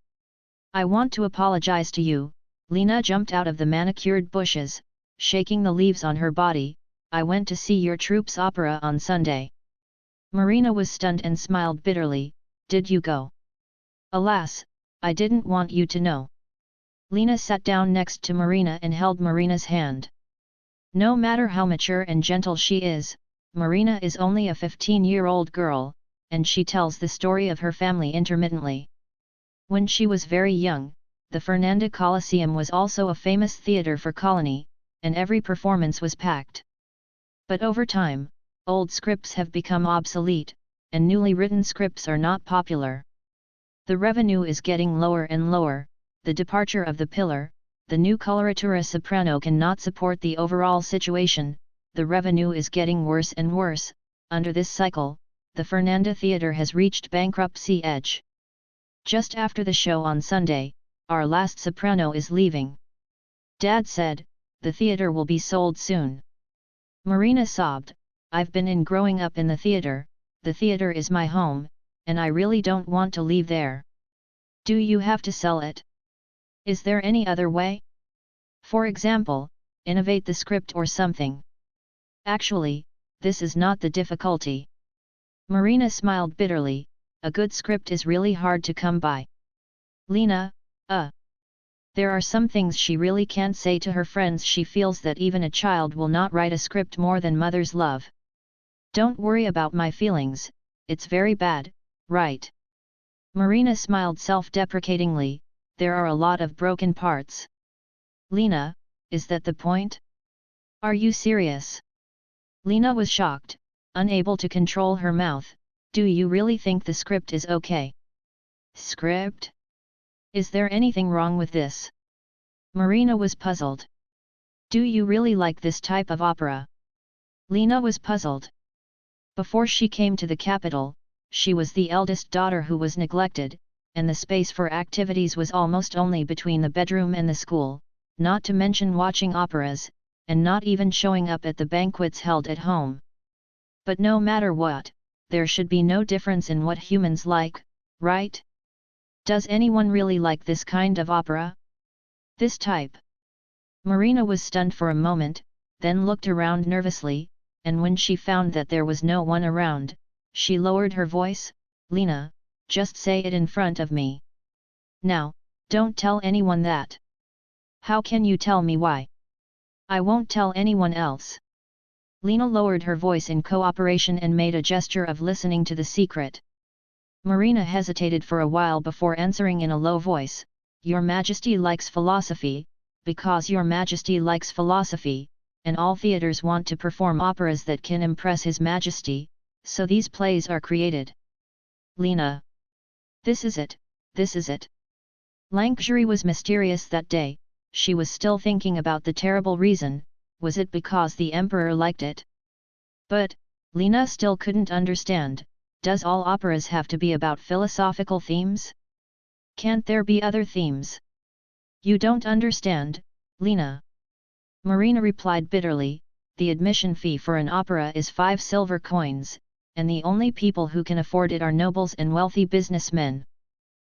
I want to apologize to you. Lena jumped out of the manicured bushes, shaking the leaves on her body. I went to see your troupe's opera on Sunday. Marina was stunned and smiled bitterly. Did you go? Alas, I didn't want you to know. Lena sat down next to Marina and held Marina's hand. No matter how mature and gentle she is, Marina is only a 15-year-old girl, and she tells the story of her family intermittently. When she was very young, the Fernanda Coliseum was also a famous theatre for Colony, and every performance was packed. But over time, old scripts have become obsolete, and newly written scripts are not popular. The revenue is getting lower and lower, the departure of the pillar, the new coloratura soprano cannot support the overall situation, the revenue is getting worse and worse. Under this cycle, the Fernanda Theatre has reached bankruptcy edge. Just after the show on Sunday, our last soprano is leaving. Dad said, the theatre will be sold soon. Marina sobbed, I've been growing up in the theatre is my home, and I really don't want to leave there. Do you have to sell it? Is there any other way? For example, innovate the script or something. Actually, this is not the difficulty. Marina smiled bitterly, a good script is really hard to come by. Lena, there are some things she really can't say to her friends. She feels that even a child will not write a script more than mother's love. Don't worry about my feelings, it's very bad, right? Marina smiled self-deprecatingly, there are a lot of broken parts. Lena, is that the point? Are you serious? Lena was shocked, unable to control her mouth. Do you really think the script is okay? Script? Is there anything wrong with this? Marina was puzzled. Do you really like this type of opera? Lena was puzzled. Before she came to the capital, she was the eldest daughter who was neglected, and the space for activities was almost only between the bedroom and the school, not to mention watching operas, and not even showing up at the banquets held at home. But no matter what, there should be no difference in what humans like, right? Does anyone really like this kind of opera? This type? Marina was stunned for a moment, then looked around nervously, and when she found that there was no one around, she lowered her voice, Lena, just say it in front of me. Now, don't tell anyone that. How can you tell me why? I won't tell anyone else. Lena lowered her voice in cooperation and made a gesture of listening to the secret. Marina hesitated for a while before answering in a low voice, Your Majesty likes philosophy, because Your Majesty likes philosophy, and all theaters want to perform operas that can impress His Majesty, so these plays are created. Lena. This is it, this is it. Luxury was mysterious that day. She was still thinking about the terrible reason. Was it because the emperor liked it? But, Lena still couldn't understand, does all operas have to be about philosophical themes? Can't there be other themes? You don't understand, Lena. Marina replied bitterly, the admission fee for an opera is 5 silver coins, and the only people who can afford it are nobles and wealthy businessmen.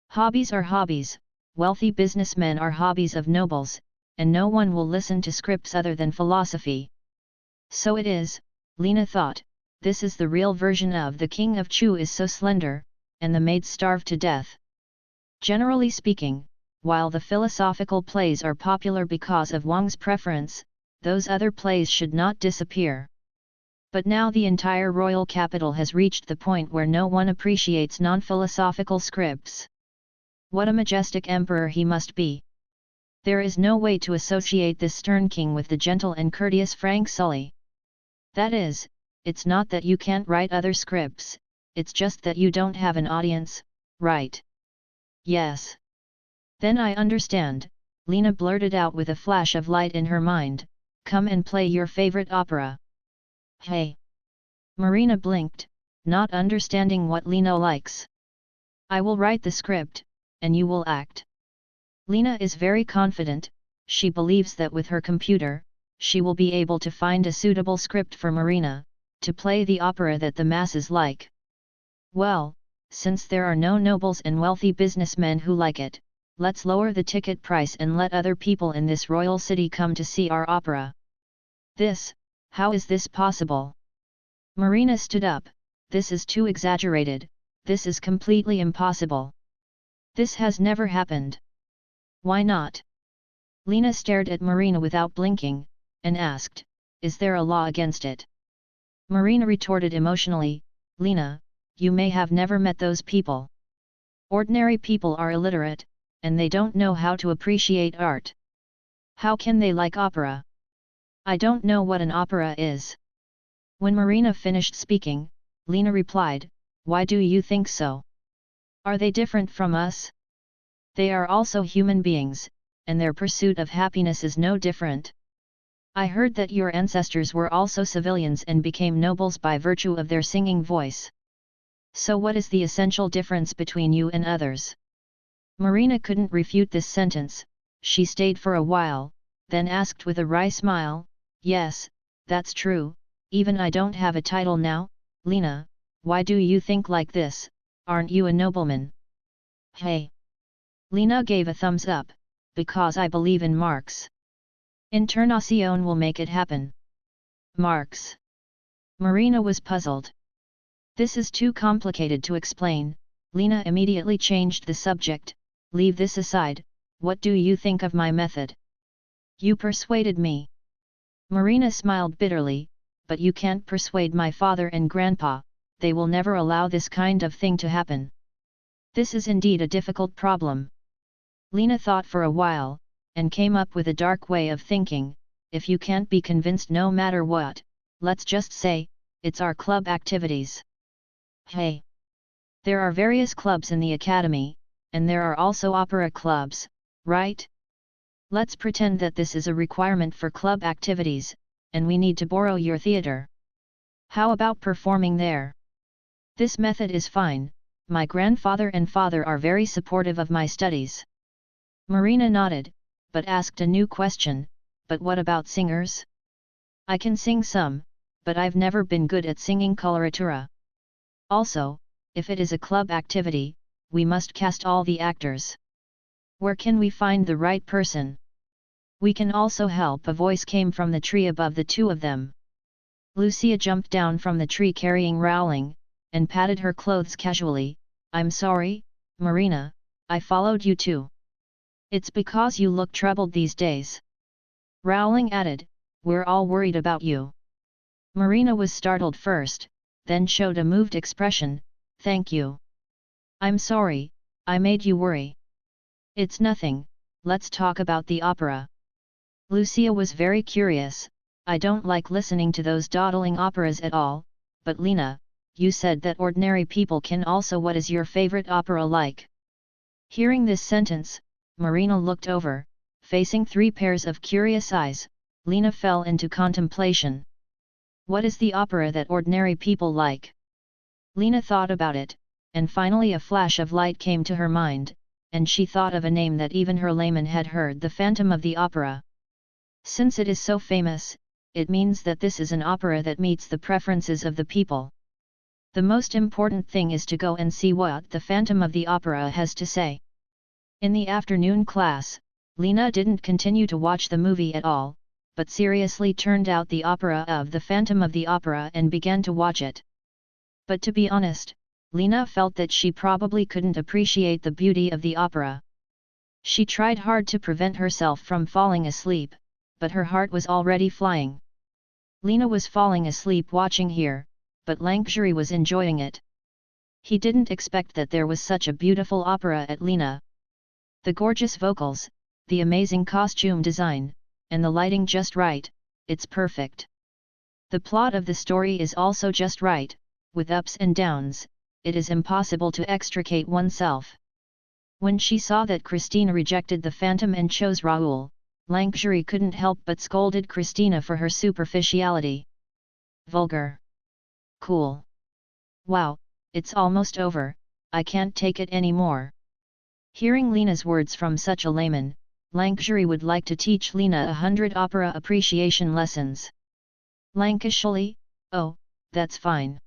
Hobbies are hobbies, wealthy businessmen are hobbies of nobles, and no one will listen to scripts other than philosophy. So it is, Lena thought, this is the real version of The King of Chu is so slender, and the maids starve to death. Generally speaking, while the philosophical plays are popular because of Wang's preference, those other plays should not disappear. But now the entire royal capital has reached the point where no one appreciates non-philosophical scripts. What a majestic emperor he must be! There is no way to associate this stern king with the gentle and courteous Frank Sully. That is, it's not that you can't write other scripts, it's just that you don't have an audience, right? Yes. Then I understand, Lena blurted out with a flash of light in her mind, come and play your favorite opera. Hey! Marina blinked, not understanding what Lena likes. I will write the script, and you will act. Lena is very confident, she believes that with her computer, she will be able to find a suitable script for Marina, to play the opera that the masses like. Well, since there are no nobles and wealthy businessmen who like it, let's lower the ticket price and let other people in this royal city come to see our opera. How is this possible? Marina stood up, this is too exaggerated, this is completely impossible. This has never happened. Why not? Lena stared at Marina without blinking, and asked, is there a law against it? Marina retorted emotionally, Lena, you may have never met those people. Ordinary people are illiterate, and they don't know how to appreciate art. How can they like opera? I don't know what an opera is. When Marina finished speaking, Lena replied, why do you think so? Are they different from us? They are also human beings, and their pursuit of happiness is no different. I heard that your ancestors were also civilians and became nobles by virtue of their singing voice. So what is the essential difference between you and others? Marina couldn't refute this sentence, she stayed for a while, then asked with a wry smile, yes, that's true, even I don't have a title now, Lena, why do you think like this, aren't you a nobleman? Hey! Lena gave a thumbs up, because I believe in Marx. Internacion will make it happen. Marx. Marina was puzzled. This is too complicated to explain, Lena immediately changed the subject, leave this aside, what do you think of my method? You persuaded me. Marina smiled bitterly, but you can't persuade my father and grandpa, they will never allow this kind of thing to happen. This is indeed a difficult problem. Lena thought for a while, and came up with a dark way of thinking, if you can't be convinced no matter what, let's just say, it's our club activities. Hey! There are various clubs in the academy, and there are also opera clubs, right? Let's pretend that this is a requirement for club activities, and we need to borrow your theater. How about performing there? This method is fine, my grandfather and father are very supportive of my studies. Marina nodded, but asked a new question, but what about singers? I can sing some, but I've never been good at singing coloratura. Also, if it is a club activity, we must cast all the actors. Where can we find the right person? We can also help. A voice came from the tree above the two of them. Lucia jumped down from the tree carrying Rowling, and patted her clothes casually. I'm sorry, Marina, I followed you too. It's because you look troubled these days. Rowling added, we're all worried about you. Marina was startled first, then showed a moved expression, thank you. I'm sorry, I made you worry. It's nothing, let's talk about the opera. Lucia was very curious, I don't like listening to those dawdling operas at all, but Lena, you said that ordinary people can also. What is your favorite opera like? Hearing this sentence, Marina looked over, facing 3 pairs of curious eyes. Lena fell into contemplation. What is the opera that ordinary people like? Lena thought about it, and finally a flash of light came to her mind, and she thought of a name that even her layman had heard: the Phantom of the Opera. Since it is so famous, it means that this is an opera that meets the preferences of the people. The most important thing is to go and see what the Phantom of the Opera has to say. In the afternoon class, Lena didn't continue to watch the movie at all, but seriously turned out the opera of the Phantom of the Opera and began to watch it. But to be honest, Lena felt that she probably couldn't appreciate the beauty of the opera. She tried hard to prevent herself from falling asleep, but her heart was already flying. Lena was falling asleep watching here, but Lankshuri was enjoying it. He didn't expect that there was such a beautiful opera at Lena. The gorgeous vocals, the amazing costume design, and the lighting just right, it's perfect. The plot of the story is also just right, with ups and downs, it is impossible to extricate oneself. When she saw that Christina rejected the Phantom and chose Raoul, Lankshuri couldn't help but scolded Christina for her superficiality. Vulgar. Cool. Wow, it's almost over, I can't take it anymore. Hearing Lena's words from such a layman, Lankshuri would like to teach Lena 100 opera appreciation lessons. Lankashali, oh, that's fine.